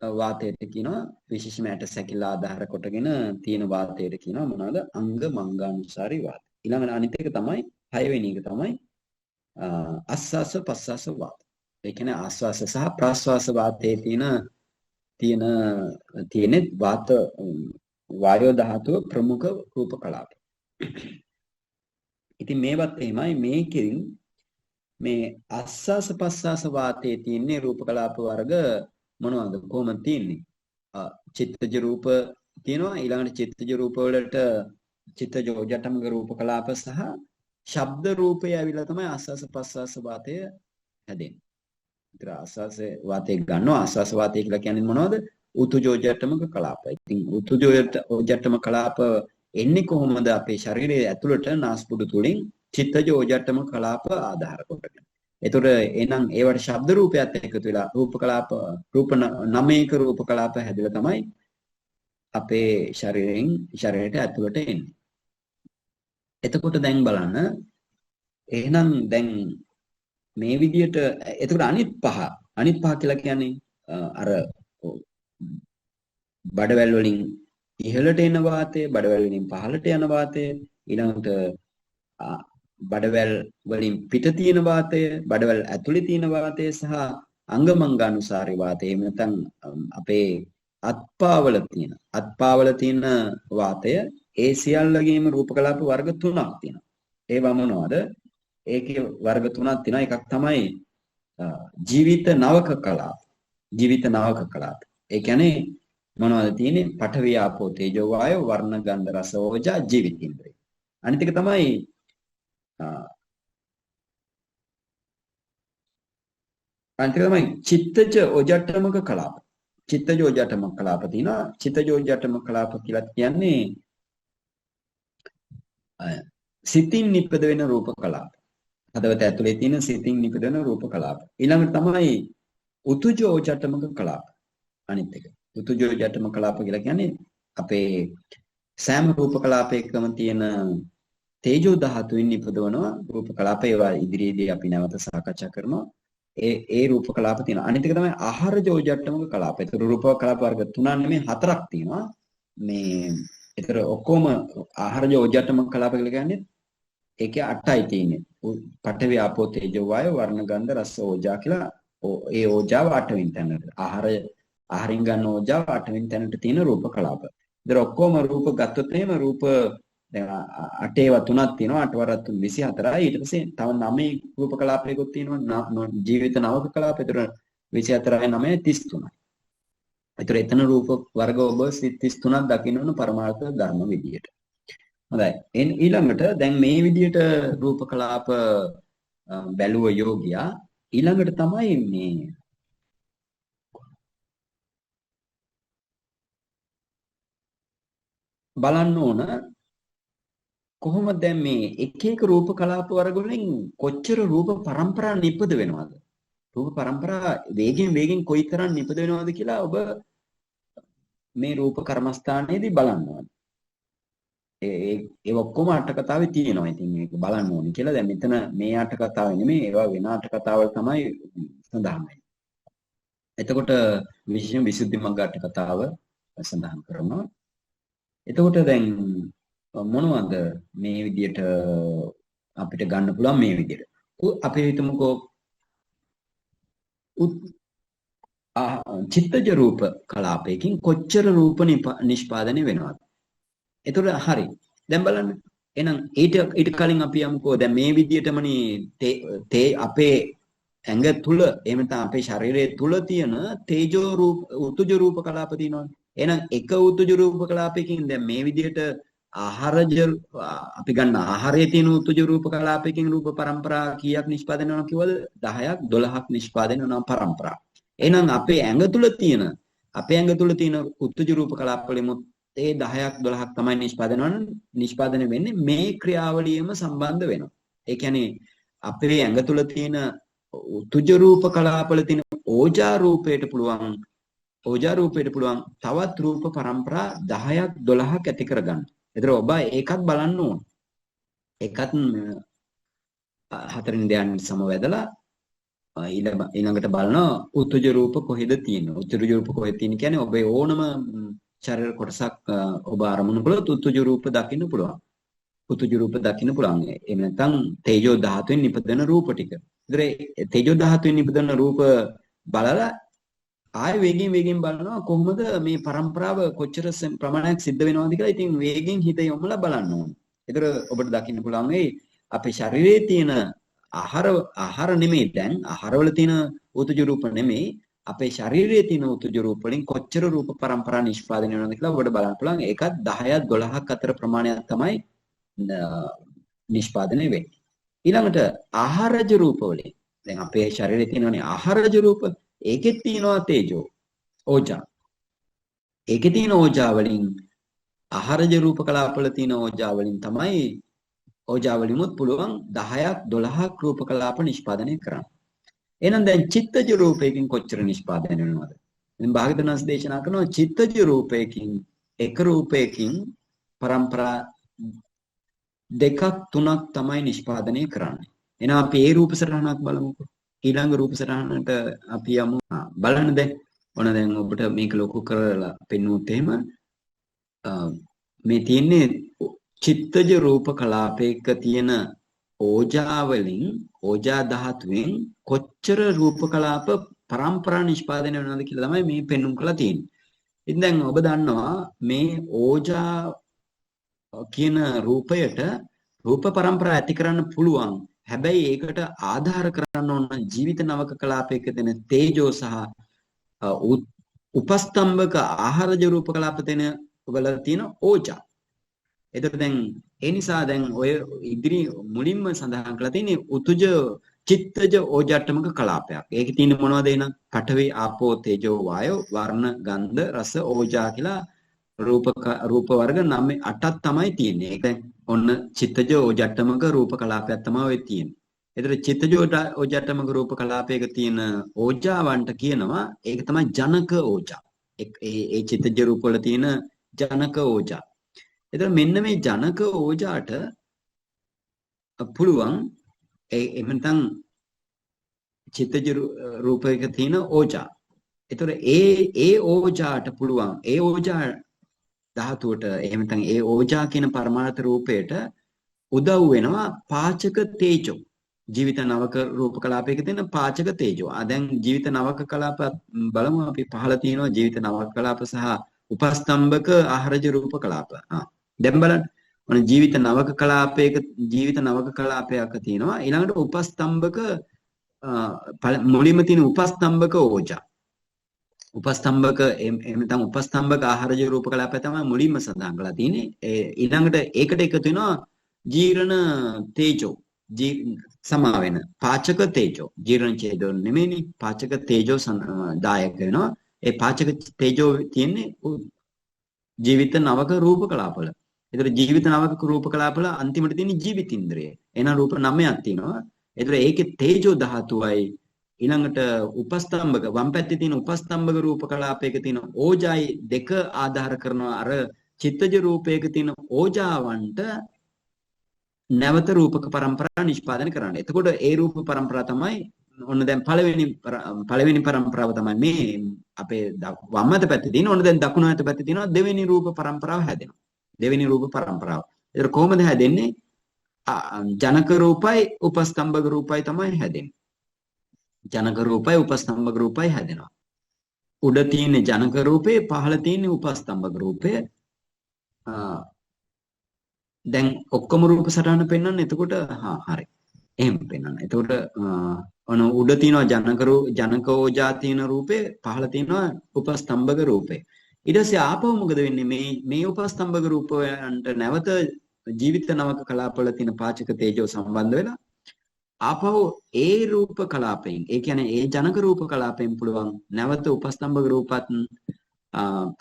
වාතයට කියනවා විශේෂම ඇට සැකිල්ල ආධාර කොටගෙන තියෙන වාතයට කියනවා මොනවාද? අංග මංගානුසාරී වාත. ඊළඟට අනිත් එක තමයි 6 වෙනි එක තමයි ආස්වාස ප්‍රස්වාස වාත. ඒ කියන්නේ ආස්වාස සහ ප්‍රස්වාස වාතයේ තියෙන වාත වායෝ ධාතුව ප්‍රමුඛ රූප කලාප. ඉතින් මේවත් එහෙමයි මේකෙන් මේ ආස්වාස ප්‍රස්වාස වාතයේ තියෙන රූප කලාප වර්ග මොනවද කොහොමද තියෙන්නේ? චිත්තජ රූප තියෙනවා. ඊළඟට චිත්තජ රූප වලට චිත්තජ ඕජටමක රූප කලාප සහ ශබ්ද රූපය ඇවිල්ලා තමයි ආස්වාස ප්‍රස්වාස වාතය හැදෙන්නේ. ඉතින් ආස්වාස වාතය ගන්නවා. ආස්වාස වාතය කියලා කියන්නේ මොනවද? උතුජෝජටමක කලාප. ඉතින් උතුජෝජටම කලාප එන්නේ කොහොමද අපේ ශරීරයේ ඇතුළට නාස්පුඩු තුලින් චිත්තජ ඕජටම කලාප ආධාර කොටගෙන. ඒතකොට එහෙනම් ඒවට ශබ්ද රූපයත් එකතු වෙලා රූප 9ක රූප කලාප හැදලා තමයි අපේ ශරීරයට ඇතුළට එන්නේ. එතකොට දැන් බලන්න එහෙනම් දැන් මේ විදියට එතකොට අනිත් පහ කියලා කියන්නේ අර බඩවැල් වලින් ඉහළට එන වාතය, බඩවැල් වලින් පහළට යන වාතය, ඊළඟට බඩවැල් වලින් පිට තියෙන වාතය, බඩවැල් ඇතුලේ තියෙන වාතය සහ අංගමංගානුසාරී වාතය. එහෙම නැත්නම් අපේ අත්පාවල තියෙන වාතය ඒ සියල්ලගේම රූප කලාප වර්ග 3ක් තියෙනවා. ඒවා මොනවද? ඒකේ වර්ග 3ක් තියෙනවා. එකක් තමයි ජීවිත නවක කලාප. ඒ කියන්නේ මොනවද තියෙන්නේ? පඨවි ආපෝ තේජෝ වායෝ වර්ණ ගන්ධ රස ඕජා ජීවිතින්ද්‍රය. අනිත් එක තමයි චිත්තජ ඕජට්ටමක කලාප. චිත්තජෝජටම කලාප තියෙනවා. චිත්තජෝජටම කලාප කියලා කියන්නේ සිතින් නිපද වෙන රූප කලාප. හදවත ඇතුලේ තියෙන සිතින් නිපද වෙන රූප කලාප. ඊළඟට තමයි උතුජෝජටමක කලාප. අනිත් එක. උතුජෝජටම කලාප කියලා කියන්නේ අපේ සෑම රූප කලාපයකම තියෙන තේජෝ ධාතුවෙන් නිපදවනවා රූප කලාප. ඒවා ඉදිරියේදී අපි නැවත සාකච්ඡා කරනවා. ඒ රූප කලාප තියෙනවා. අනිත් එක තමයි ආහාර ජෝජට්ටමක කලාප. ඒතර රූප කලාප වර්ග 3ක් නෙමෙයි 4ක් තියෙනවා. මේ ඒතර ඔක්කොම ආහාර ජෝජට්ටමක කලාප කියලා කියන්නේ ඒකේ 8යි තියෙන්නේ. පඨවි ආපෝ තේජෝ වායෝ වර්ණ ගන්ධ රස ඕජා කියලා ඒ ඕජාව 8 වෙනි තැනට. ආහාරින් ගන්න ඕජාව 8 වෙනි තැනට තියෙන රූප කලාප. ඒතර ඔක්කොම රූප ගත්තොත් එහෙම රූප දැන් 8 ඒවා 3ක් තියෙනවා 8 වරක් 3 24යි. ඊට පස්සේ තව 9 රූප කලාපයකුත් තියෙනවා ජීවිත නවක කලාප. ඒතර 24යි 9යි 33යි. ඒතර එතන රූප වර්ග ඔබ 33ක් දකින්න ඕන පරමාර්ථ ධර්ම විදියට. හොඳයි. ඊළඟට දැන් මේ විදියට රූප කලාප බැලුව යෝගියා ඊළඟට තමයි මේ බලන්න ඕන කොහොමද දැන් මේ එක එක රූප කලාප වර්ග වලින් කොච්චර රූප පරම්පරා නිපද වෙනවද? රූප පරම්පරා වේගෙන් කොයිතරම් නිපද වෙනවද කියලා ඔබ මේ රූප කර්මස්ථානයේදී බලන්න ඕන. ඒ ඔක්කොම අට කතාවේ තියෙනවා. ඉතින් මේක බලන්න ඕනේ කියලා. දැන් මෙතන මේ අට කතාවේ නෙමෙයි ඒවා වෙන අට කතාවල තමයි සඳහන් වෙන්නේ. එතකොට විශේෂයෙන් විසුද්ධි මග්ග අට කතාව සඳහන් කරනවා. එතකොට දැන් මොනවද මේ විදියට අපිට ගන්න පුළුවන් මේ විදියට. අපි හිතමුකෝ චිත්තජ රූප කලාපයකින් කොච්චර රූප නිෂ්පාදනය වෙනවද? එතකොට හරි. දැන් බලන්න. එහෙනම් ඊට කලින් අපි යමුකෝ දැන් මේ විදියටමනේ අපේ ඇඟ තුල එහෙම නැත්නම් අපේ ශරීරයේ තුල තියෙන තේජෝ රූප උතුජ රූප කලාප තියෙනවනේ. එහෙනම් එක උතුජ රූප කලාපයකින් දැන් මේ විදියට ආහාරජ අපි ගන්න ආහාරයේ තියෙන උතුජ රූප කලාපයකින් රූප පරම්පරා කීයක් නිෂ්පාදනය වෙනවා කිව්වද? 10ක් 12ක් නිෂ්පාදනය වෙනවා පරම්පරා. එහෙනම් අපේ ඇඟ තුල තියෙන උතුජ රූප කලාප වලිමුත් ඒ 10ක් 12ක් තමයි නිෂ්පාදනය වෙන්නේ මේ ක්‍රියාවලියම සම්බන්ධ වෙනවා. ඒ කියන්නේ අපේ ඇඟ තුල තියෙන උතුජ රූප කලාපවල තියෙන ඕජා රූපයට පුළුවන් තවත් රූප පරම්පරා 10ක් 12ක් ඇති කරගන්න. ඒතර ඔබ ඒකත් බලන්න ඕන. ඒකත් හතරින් ධ්‍යාන සමවැදලා ඊළඟට බලනවා උතුජ රූප කොහෙද තියෙන්නේ? උතුජ රූප කොහෙද තියෙන්නේ කියන්නේ ඔබේ ඕනම ශරීර කොටසක් ඔබ අරමුණු කළොත් උතුජ රූප දකින්න පුළුවන්. එහෙම නැත්නම් තේජෝ ධාතුවෙන් නිපදවන රූප ටික. ඒතර තේජෝ ධාතුවෙන් නිපදවන රූප බලලා ආය වේගෙන් බලනවා කොහොමද මේ પરම්පරාව කොච්චර ප්‍රමාණයක් සිද්ධ වෙනවද කියලා. ඉතින් වේගෙන් හිත යොමුලා බලන්න ඕනේ. ඒතර ඔබට දකින්න පුළුවන් මේ අපේ ශරීරයේ තියෙන ආහාර නෙමෙයි දැන් ආහාරවල තියෙන උතුජ රූප නෙමෙයි අපේ ශරීරයේ තියෙන උතුජ රූප වලින් කොච්චර රූප પરම්පරා නිෂ්පාදනය වෙනවද කියලා ඔබට බලන්න පුළුවන්. ඒකත් 10ක් 12ක් අතර ප්‍රමාණයක් තමයි නිෂ්පාදනය වෙන්නේ. ඊළඟට ආහාරජ රූප වලින් දැන් අපේ ශරීරයේ තියෙනනේ ආහාරජ රූප ඒකෙත් තියෙනවා තේජෝ ඕජා. ඒකේ තියෙන ඕජා වලින් ආහාරජ රූප කලාපවල තියෙන ඕජා වලින් තමයි ඕජා වලිමුත් පුළුවන් 10ක් 12ක් රූප කලාප නිෂ්පාදනය කරන්න. එහෙනම් දැන් චිත්තජ රූපයකින් කොච්චර නිෂ්පාදනය වෙනවද? දැන් භාග්‍යවතුන්ස් දේශනා කරනවා චිත්තජ රූපයකින් එක රූපයකින් પરම්පරා දෙකක් තුනක් තමයි නිෂ්පාදනය කරන්නේ. එහෙනම් අපි ඒ රූප සටහනක් බලමුකෝ. ඊළඟ රූප සටහනට අපි යමු. බලන්න දැන් ඔබට මේක ලොකු කරලා පෙන්වුවොත් එහෙම මේ තියෙන්නේ චිත්තජ රූප කලාපයක තියෙන ඕජා වලින් ඕජා ධාතුවෙන් කොච්චර රූප කලාප පරම්පරා නිෂ්පාදනය වෙනවද කියලා තමයි මේ පෙන්වුම් කරලා තියෙන්නේ. ඉතින් දැන් ඔබ දන්නවා මේ ඕජා කියන රූපයට රූප පරම්පරා ඇති කරන්න පුළුවන්. හැබැයි ඒකට ආධාර කරන්න ඕන ජීවිත නවක කලාපයක දෙන තේජෝ සහ උපස්තම්භක ආහාරජ රූප කලාප දෙන වල තියෙන ඕජා. එතකොට දැන් ඒ නිසා දැන් ඔය ඉදිරි මුලින්ම සඳහන් කරලා තියෙන්නේ උතුජ චිත්තජ ඕජාටමක කලාපයක්. ඒකේ තියෙන මොනවද එහෙනම්? පඨවි ආපෝ තේජෝ වායෝ වර්ණ ගන්ධ රස ඕජා කියලා රූප වර්ග 9 8ක් තමයි තියෙන්නේ. ඒක දැන් ඔන්න චිත්තජ ඕජාටමක රූප කලාපයක් තමයි ඔය තියෙන්නේ. ඒතර චිත්තජ ඕජාටමක රූප කලාපයක තියෙන ඕජාවන්ට කියනවා ඒක තමයි ජනක ඕජා. ඒ චිත්තජ රූප වල තියෙන ජනක ඕජා. ඒතර මෙන්න මේ ජනක ඕජාට පුළුවන් එහෙම නැත්නම් චිත්තජ රූපයක තියෙන ඕජා. ඒතර ඒ ඕජාට පුළුවන් ඒ ඕජා ධාතුවට එහෙම නැත්නම් ඒ ඕජා කියන පරමාර්ථ රූපයට උදව් වෙනවා පාචක තේජෝ. ජීවිත නවක රූප කලාපයක තියෙන පාචක තේජෝ. දැන් ජීවිත නවක කලාප බලමු අපි පහළ තියෙනවා ජීවිත නවක කලාප සහ උපස්තම්භක ආහාරජ රූප කලාප. දැන් බලන්න. මොන ජීවිත නවක කලාපයක තියෙනවා ඊළඟට උපස්තම්භක මුලින්ම තියෙන උපස්තම්භක ඕජා. උපස්තම්භක එහෙම නැත්නම් උපස්තම්භක ආහාරජ රූප කලාපය තමයි මුලින්ම සඳහන් කරලා තියෙන්නේ. ඊළඟට ඒකට එකතු වෙනවා ජීර්ණ තේජෝ. සමා වෙන පාචක තේජෝ. ජීර්ණ තේජෝ නෙමෙයිනේ පාචක තේජෝ දායක වෙනවා. ඒ පාචක තේජෝ තියෙන්නේ ජීවිත නවක රූප කලාපවල. ඒතර ජීවිත නවක රූප කලාපවල අන්තිමට තියෙන ජීවිත ඉන්ද්‍රිය. එහෙනම් රූප 9ක් තියෙනවා. ඒතර ඒකේ තේජෝ ධාතුවයි ඊළඟට උපස්තම්භක වම් පැත්තේ තියෙන උපස්තම්භක රූප කලාපයක තියෙන ඕජායි දෙක ආධාර කරනවා අර චිත්තජ රූපයක තියෙන ඕජාවන්ට නැවත රූපක පරම්පරා නිෂ්පාදනය කරන්න. එතකොට ඒ රූප පරම්පරාව තමයි ඔන්න දැන් පළවෙනි පරම්පරාව තමයි මේ අපේ වම් අත පැත්තේ තියෙන. ඔන්න දැන් දකුණු අත පැත්තේ තියෙනවා දෙවෙනි රූප පරම්පරාව හැදෙනවා. දෙවෙනි රූප පරම්පරාව. ඒක කොහොමද හැදෙන්නේ? ජනක රූපයි උපස්තම්භක රූපයි තමයි හැදෙන්නේ. ජනක රූපයි උපස්තම්භක රූපයි හැදෙනවා. උඩ තියෙන ජනක රූපේ පහළ තියෙන උපස්තම්භක රූපේ දැන් ඔක්කොම රූප සටහන පෙන්වන්න. එතකොට හරි. එහෙම පෙන්වන්න. එතකොට ඔන උඩ තියෙනවා ජනක ඕජා තියෙන රූපේ පහළ තියෙනවා උපස්තම්භක රූපේ. ඊට පස්සේ ආපහු මොකද වෙන්නේ? මේ උපස්තම්භක රූපයන්ට නැවත ජීවිත නවක කලාපවල තියෙන පාචක තේජෝ සම්බන්ධ වෙලා ආපහු ඒ රූප කලාපයෙන් ඒ කියන්නේ ඒ ජනක රූප කලාපයෙන් පුළුවන් නැවත උපස්තම්භක රූපත්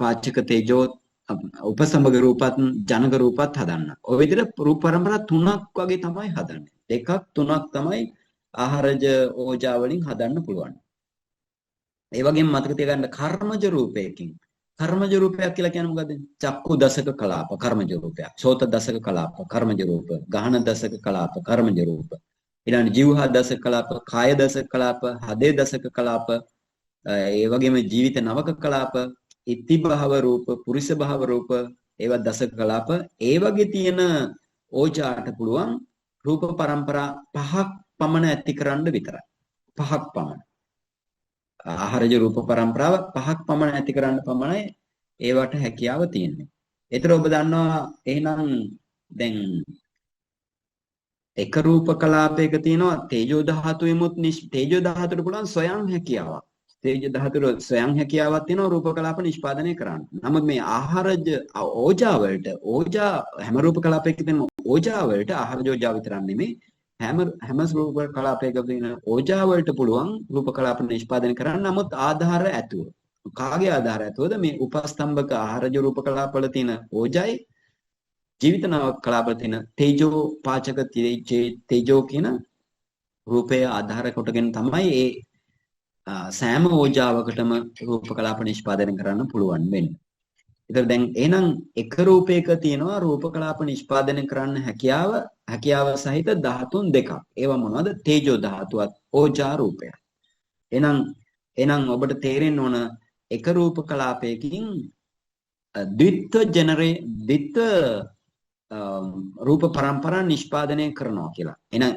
පාචක තේජෝ උපස්තම්භක රූපත් ජනක රූපත් හදන්න. ඔය විදිහට රූප පරම්පරා 3ක් වගේ තමයි හදන්නේ. 2ක් 3ක් තමයි ආහාරජ ඕජා වලින් හදන්න පුළුවන්. ඒ වගේම මතක තියාගන්න කර්මජ රූපයකින්. කර්මජ රූපයක් කියලා කියන්නේ මොකද්ද? චක්කු දසක කලාප කර්මජ රූපයක්. සෝත දසක කලාප කර්මජ රූප. ගහන දසක කලාප කර්මජ රූප. ඊළඟ ජීවහා දසක කලාප, කාය දසක කලාප, හදේ දසක කලාප, ඒ වගේම ජීවිත නවක කලාප, ඉති භව රූප, පුරිස භව රූප, ඒවා දසක කලාප. ඒ වගේ තියෙන ඕජාට පුළුවන් රූප පරම්පරා 5ක් පමණ ඇති කරන්න විතරයි. 5ක් පමණ. ආහාරජ රූප පරම්පරාව 5ක් පමණ ඇති කරන්න පමණයි ඒවට හැකියාව තියෙන්නේ. ඒතර ඔබ දන්නවා එහෙනම් දැන් එක රූප කලාපයක තියෙනවා තේජෝ ධාතුවෙමුත් තේජෝ ධාතුවට පුළුවන් ස්වයං හැකියාවක්. තේජෝ ධාතුවේ ස්වයං හැකියාවක් තියෙනවා රූප කලාප නිෂ්පාදනය කරන්න. නමුත් මේ ආහාරජ ඕජා වලට හැම රූප කලාපයක තියෙන ඕජා වලට ආහාරජ ඕජා විතරක් නෙමෙයි හැම රූප කලාපයක තියෙන ඕජා වලට පුළුවන් රූප කලාප නිෂ්පාදනය කරන්න. නමුත් ආධාර ඇතුව. කාගේ ආධාර ඇතුවද? මේ උපස්තම්භක ආහාරජ රූප කලාප වල තියෙන ඕජායි ජීවිත නවක කලාපවල තියෙන තේජෝ පාචක තේජෝ කියන රූපය ආධාර කොටගෙන තමයි ඒ සෑම ඕජාවකටම රූප කලාප නිෂ්පාදනය කරන්න පුළුවන් වෙන්නේ. ඒතර දැන් එහෙනම් එක රූපයක තියෙනවා රූප කලාප නිෂ්පාදනය කරන්න හැකියාව සහිත ධාතුන් දෙකක්. ඒවා මොනවද? තේජෝ ධාතුවත් ඕජා රූපය. එහෙනම් ඔබට තේරෙන්න ඕන එක රූප කලාපයකින් ද්විත්ව රූප පරම්පරා නිෂ්පාදනය කරනවා කියලා. එහෙනම්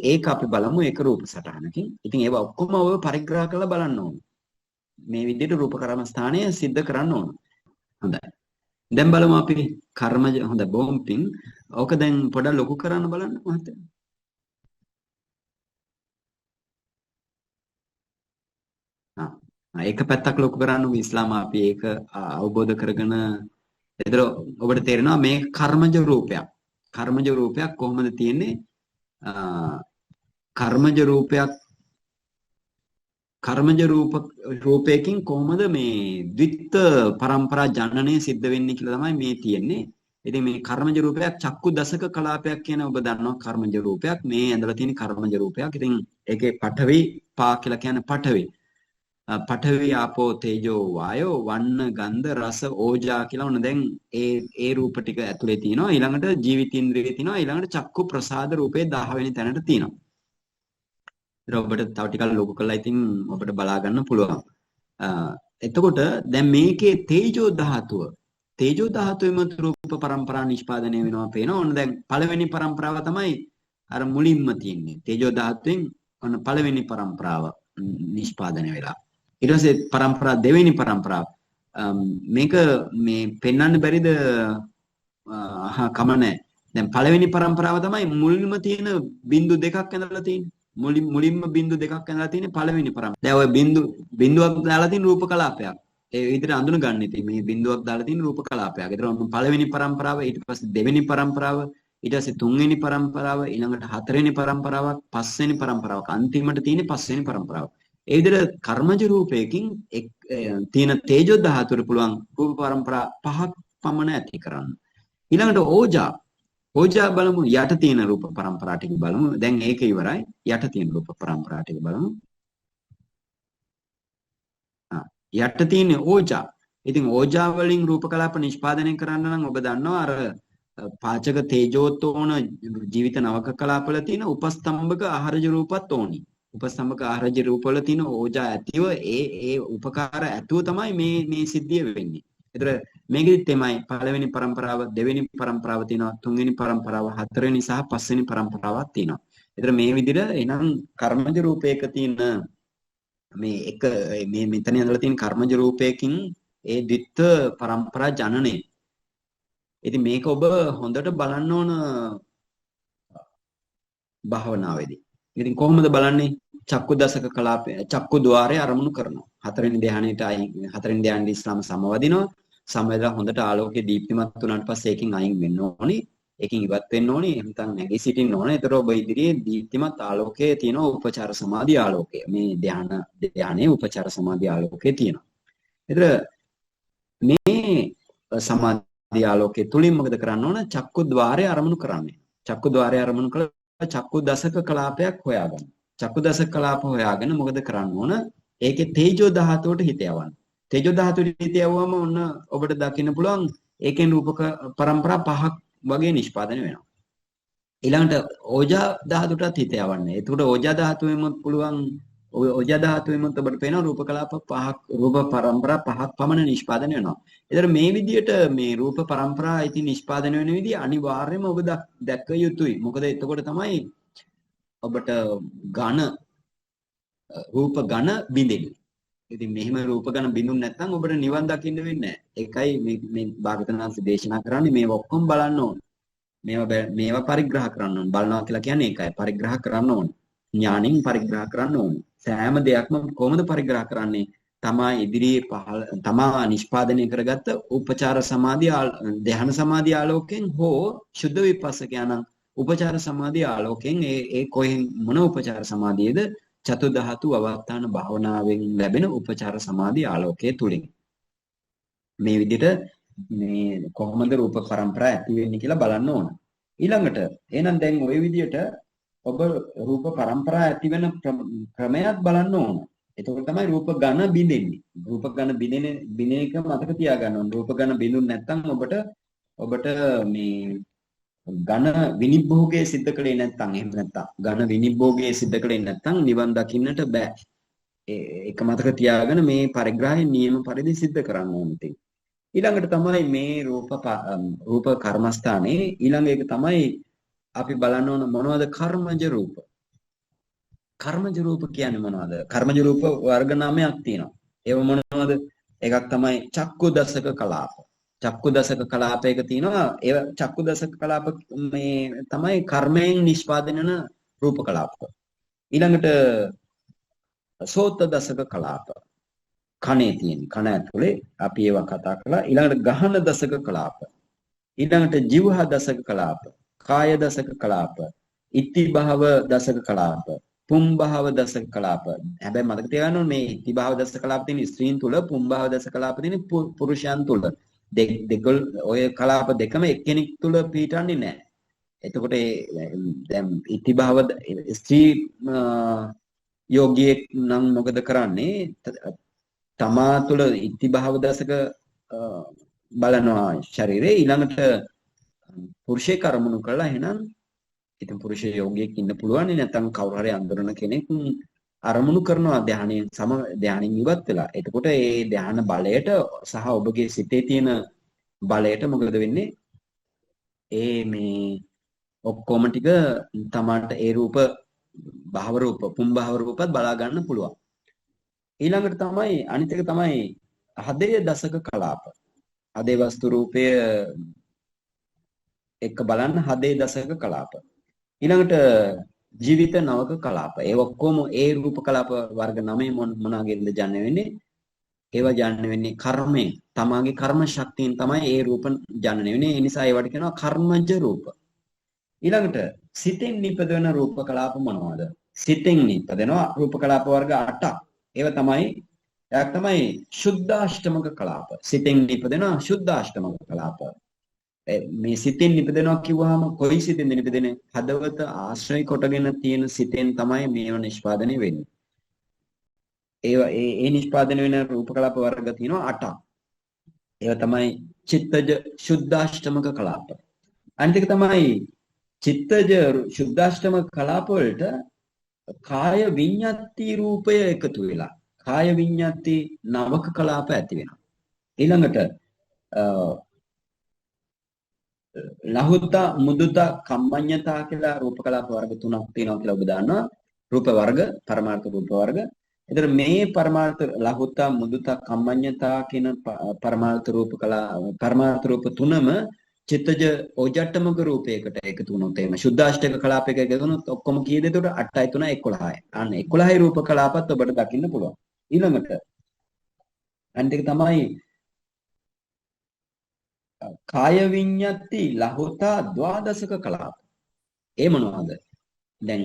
ඒක අපි බලමු එක රූප සටහනකින්. ඉතින් ඒවා ඔක්කොම ඔය පරිග්‍රහ කරලා බලන්න ඕන. මේ විදිහට රූප කර්මස්ථානය සිද්ධ කරන්න ඕන. හොඳයි. දැන් බලමු අපි කර්මජ හොඳ බොහොම පිං. ඕක දැන් පොඩක් ලොකු කරන්න බලන්න මහත්තයා. ඒක පැත්තක් ලොකු කරන්න ඉස්ලාම අපි ඒක අවබෝධ කරගෙන එතන ඔබට තේරෙනවා මේ කර්මජ රූපයක් කොහොමද තියෙන්නේ? කර්මජ රූපයක් කර්මජ රූපයකින් කොහොමද මේ ද්විත්ත පරම්පරා ජනනය සිද්ධ වෙන්නේ කියලා තමයි මේ තියෙන්නේ. ඉතින් මේ කර්මජ රූපයක් චක්කු දසක කලාපයක් කියන ඔබ දන්නවා කර්මජ රූපයක්. මේ ඇඳලා තියෙන කර්මජ රූපයක්. ඉතින් ඒකේ පඨවි පා කියලා කියන පඨවි. පඨවි ආපෝ තේජෝ වායෝ වන්න ගන්ධ රස ඕජා කියලා ඔන්න දැන් ඒ රූප ටික ඇතුලේ තියෙනවා. ඊළඟට ජීවිතේන්ද්‍රියේ තියෙනවා. ඊළඟට චක්කු ප්‍රසාද රූපේ 10 වෙනි තැනට තියෙනවා. ඒක ඔබට තව ටිකක් ලොකු කරලා ඉතින් ඔබට බලා ගන්න පුළුවන්. එතකොට දැන් මේකේ තේජෝ ධාතුවෙම රූප පරම්පරා නිෂ්පාදනය වෙනවා පේනවා. ඔන්න දැන් පළවෙනි පරම්පරාව තමයි අර මුලින්ම තියෙන්නේ. තේජෝ ධාතුවෙන් ඔන්න පළවෙනි පරම්පරාව නිෂ්පාදනය වෙලා. ඊට පස්සේ පරම්පරා දෙවෙනි පරම්පරාව මේක මේ පෙන්වන්න බැරිද කම නැහැ. දැන් පළවෙනි පරම්පරාව තමයි මුලින්ම තියෙන බිංදු දෙකක් ඇඳලා තියෙන්නේ. මුලින්ම බිංදු දෙකක් ඇඳලා තියෙන්නේ පළවෙනි පරම්පරාව. දැන් ඔය බිංදුවක් දාලා තියෙන රූප කලාපයක්. ඒ විදිහට අඳුන ගන්න ඉතින් මේ බිංදුවක් දාලා තියෙන රූප කලාපයක්. ඒතර පළවෙනි පරම්පරාව ඊට පස්සේ දෙවෙනි පරම්පරාව ඊට පස්සේ තුන්වෙනි පරම්පරාව ඊළඟට හතරවෙනි පරම්පරාවක් පස්වෙනි පරම්පරාවක් අන්තිමට තියෙන්නේ පස්වෙනි පරම්පරාව. ඒ විදිහට කර්මජ රූපයකින් තියෙන තේජෝ ධාතුවට පුළුවන් රූප පරම්පරා 5ක් පමණ ඇති කරන්න. ඊළඟට ඕජා බලමු යට තියෙන රූප පරම්පරා ටික බලමු. දැන් ඒක ඉවරයි. යට තියෙන රූප පරම්පරා ටික බලමු. යට තියෙන ඕජා. ඉතින් ඕජා වලින් රූප කලාප නිෂ්පාදනය කරන්න නම් ඔබ දන්නවා අර පාචක තේජෝතෝන ජීවිත නවක කලාපවල තියෙන උපස්තම්භක ආහාරජ රූපත් ඕනි. උපස්තම්භක ආහාරජ රූපවල තියෙන ඕජා ඇතිව ඒ උපකාර ඇතුව තමයි මේ සිද්ධිය වෙන්නේ. ඒතර මේකෙදි තමයි පළවෙනි පරම්පරාව, දෙවෙනි පරම්පරාව තියෙනවා, තුන්වෙනි පරම්පරාව, හතරවෙනි සහ පස්වෙනි පරම්පරාවක් තියෙනවා. ඒතර මේ විදිහට එනම් කර්මජ රූපයක තියෙන මේ එක මේ මෙතන ඇඳලා තියෙන කර්මජ රූපයකින් ඒ ද්විත්ව පරම්පරා ජනනය. ඉතින් මේක ඔබ හොඳට බලන්න ඕන භාවනාවේදී. ඉතින් කොහොමද බලන්නේ? චක්කු දසක කලාපය චක්කු ద్వාරය අරමුණු කරනවා. හතරවෙනි ධ්‍යානෙට ඉස්ලාම සමවදිනවා. සමවැදලා හොඳට ආලෝකයේ දීප්තිමත් වුණාට පස්සේ ඒකෙන් අයින් වෙන්න ඕනේ. ඒකෙන් ඉවත් වෙන්න ඕනේ. එහෙම නැත්නම් නැගී සිටින්න ඕනේ. ඒතර ඔබ ඉදිරියේ දීප්තිමත් ආලෝකයේ තියෙන උපචාර සමාධි ආලෝකය. මේ ධ්‍යානයේ උපචාර සමාධි ආලෝකයේ තියෙනවා. ඒතර මේ සමාධි ආලෝකයේ තුලින් මොකද කරන්න ඕන? චක්කු ద్వාරය අරමුණු කරන්නේ. චක්කු ద్వාරය අරමුණු කළා චක්කු දසක කලාපයක් හොයාගන්න. චක්කු දසක කලාප හොයාගෙන මොකද කරන්න ඕන? ඒකේ තේජෝ ධාතුවට හිත යවන්න. තේජෝ ධාතුවට හිත යවුවම ඔන්න ඔබට දකින්න පුළුවන් ඒකෙන් රූපක පරම්පරා 5ක් වගේ නිෂ්පාදනය වෙනවා. ඊළඟට ඕජා ධාතුවටත් හිත යවන්න. එතකොට ඕජා ධාතුවෙම පුළුවන් ඕජා ධාතුවෙම ඔබට පේනවා රූප කලාප 5ක් රූප පරම්පරා 5ක් පමණ නිෂ්පාදනය වෙනවා. ඒතර මේ විදිහට මේ රූප පරම්පරා ඉතින් නිෂ්පාදනය වෙන විදිහ අනිවාර්යයෙන්ම ඔබ දැක්ක යුතුයි. මොකද එතකොට තමයි ඔබට රූප ඝන බිඳෙන්නේ. ඉතින් මෙහෙම රූප ඝන බිඳුන් නැත්නම් ඔබට නිවන් දකින්න වෙන්නේ නැහැ. ඒකයි මේ භාගතුනාංශ දේශනා කරන්නේ මේවා ඔක්කොම බලන්න ඕන. මේවා පරිග්‍රහ කරන්න ඕන. බලනවා කියලා කියන්නේ ඒකයි. පරිග්‍රහ කරන්න ඕන. ඥාණින් පරිග්‍රහ කරන්න ඕන. සෑම දෙයක්ම කොහොමද පරිග්‍රහ කරන්නේ? තමා නිෂ්පාදනය කරගත්ත උපචාර සමාධිය ධ්‍යාන සමාධිය ආලෝකයෙන් හෝ සුද්ධ විපස්සකයන් උපචාර සමාධිය ආලෝකයෙන් ඒ කොහෙන් මොන උපචාර සමාධියද? චතු ධාතු අවස්ථාන භාවනාවෙන් ලැබෙන උපචාර සමාධිය ආලෝකයේ තුලින් මේ විදිහට මේ කොහොමද රූප පරම්පරා ඇති වෙන්නේ කියලා බලන්න ඕන. ඊළඟට එහෙනම් දැන් ওই විදිහට ඔබ රූප පරම්පරා ඇති වෙන ක්‍රමයක් බලන්න ඕන. එතකොට තමයි රූප ඝන බිඳෙන්නේ. රූප ඝන බිඳෙන එක මතක තියාගන්න ඕන. රූප ඝන බිඳුන් නැත්නම් ඔබට මේ ඝන විනිභෝගයේ සිද්ධ කළේ නැත්නම් එහෙම නැත්නම් ඝන විනිභෝගයේ සිද්ධ කළේ නැත්නම් නිවන් දකින්නට බෑ. ඒක මතක තියාගෙන මේ පරිග්‍රහයේ නියම පරිදි සිද්ධ කරන්න ඕනේ. ඊළඟට තමයි මේ රූප කර්මස්ථානයේ ඊළඟ එක තමයි අපි බලන්න ඕන මොනවද කර්මජ රූප. කර්මජ රූප කියන්නේ මොනවද? කර්මජ රූප වර්ග 9ක් තියෙනවා. ඒව මොනවද? එකක් තමයි චක්කු දසක කලාප. චක්කු දසක කලාපයක තියෙනවා. ඒ චක්කු දසක කලාප මේ තමයි කර්මයෙන් නිෂ්පාදනය වෙන රූප කලාප. ඊළඟට සෝත දසක කලාප. කනේ තියෙන කන ඇතුලේ අපි ඒවා කතා කළා. ඊළඟට ගහන දසක කලාප. ඊළඟට ජීවහ දසක කලාප. කාය දසක කලාප. ඉති භව දසක කලාප. පුම්භාව දසක කලාප. හැබැයි මතක තියාගන්න ඕනේ මේ ඉතිභාව දසක කලාප තියෙන ස්ත්‍රීන් තුල පුම්භාව දසක කලාප තියෙන පුරුෂයන් තුල. දෙගොල් ඔය කලාප දෙකම එක්කෙනෙක් තුල පිටන්නේ නැහැ. එතකොට දැන් ඉතිභාව ස්ත්‍රී යෝගියෙක් නම් මොකද කරන්නේ? තමා තුළ ඉතිභාව දසක බලනවා ශරීරේ ඊළඟට පුරුෂේ කර්මණු කරලා එහෙනම් ඉතින් පුරුෂ යෝගියෙක් ඉන්න පුළුවන් නැත්නම් කවුරු හරි අඳුරන කෙනෙක් අරමුණු කරනවා ධානයෙන් ධානයෙන් ඉවත් වෙලා. එතකොට ඒ ධාන බලයට සහ ඔබගේ සිතේ තියෙන බලයට මොකද වෙන්නේ? මේ ඔක්කොම ටික තමාට ඒ රූප භාව රූප පුම්භාව රූපත් බලා ගන්න පුළුවන්. ඊළඟට තමයි අනිත් එක තමයි හදේ දසක කලාප. හදේ වස්තු රූපය එක්ක බලන්න හදේ දසක කලාප. ඊළඟට ජීවිත නවක කලාප. ඒ ඔක්කොම ඒ රූප කලාප වර්ග 9 මොනවාගෙන්ද ජන්‍ය වෙන්නේ? ඒවා ජන්‍ය වෙන්නේ කර්මයෙන්. තමාගේ කර්ම ශක්තියෙන් තමයි ඒ රූප ජන්‍ය වෙන්නේ. ඒ නිසා ඒවට කියනවා කර්මජ රූප. ඊළඟට සිතෙන් නිපදවන රූප කලාප මොනවද? සිතෙන් නිපදවනවා රූප කලාප වර්ග 8ක්. ඒව තමයි එකක් තමයි සුද්ධාෂ්ටමක කලාප. සිතෙන් නිපදෙනවා සුද්ධාෂ්ටමක කලාප. මේ සිතෙන් නිපදෙනවා කිව්වහම කොයි සිතෙන්ද නිපදෙන්නේ? හදවත ආශ්‍රය කොටගෙන තියෙන සිතෙන් තමයි මේව නිෂ්පාදනය වෙන්නේ. ඒ නිෂ්පාදනය වෙන රූප කලාප වර්ග තියෙනවා 8ක්. ඒවා තමයි චිත්තජ සුද්ධාෂ්ටමක කලාප. අනිත් එක තමයි චිත්තජ සුද්ධාෂ්ටමක කලාප වලට කාය විඤ්ඤාති රූපය එකතු වෙලා කාය විඤ්ඤාති නවක කලාප ඇති වෙනවා. ඊළඟට ලහුතා මුදුතා කම්මඤ්ඤතා කියලා රූප කලාප වර්ග තුනක් තියෙනවා කියලා ඔබ දන්නවා. රූප වර්ග පරමාර්ථ රූප වර්ග. එතන මේ පරමාර්ථ ලහුතා මුදුතා කම්මඤ්ඤතා කියන පරමාර්ථ රූප තුනම චිත්තජ ඕජට්ටමක රූපයකට එකතු වුණොත් එහෙම සුද්ධාෂ්ටක කලාපයක එකතු වුණොත් ඔක්කොම කීයද? එතකොට 8යි 3යි 11යි. අන්න 11යි රූප කලාපත් ඔබට දකින්න පුළුවන්. ඊළඟට අනිත් එක තමයි කාය විඤ්ඤාති ලහුතා ද්වාදසක කලාප. ඒ මොනවද? දැන්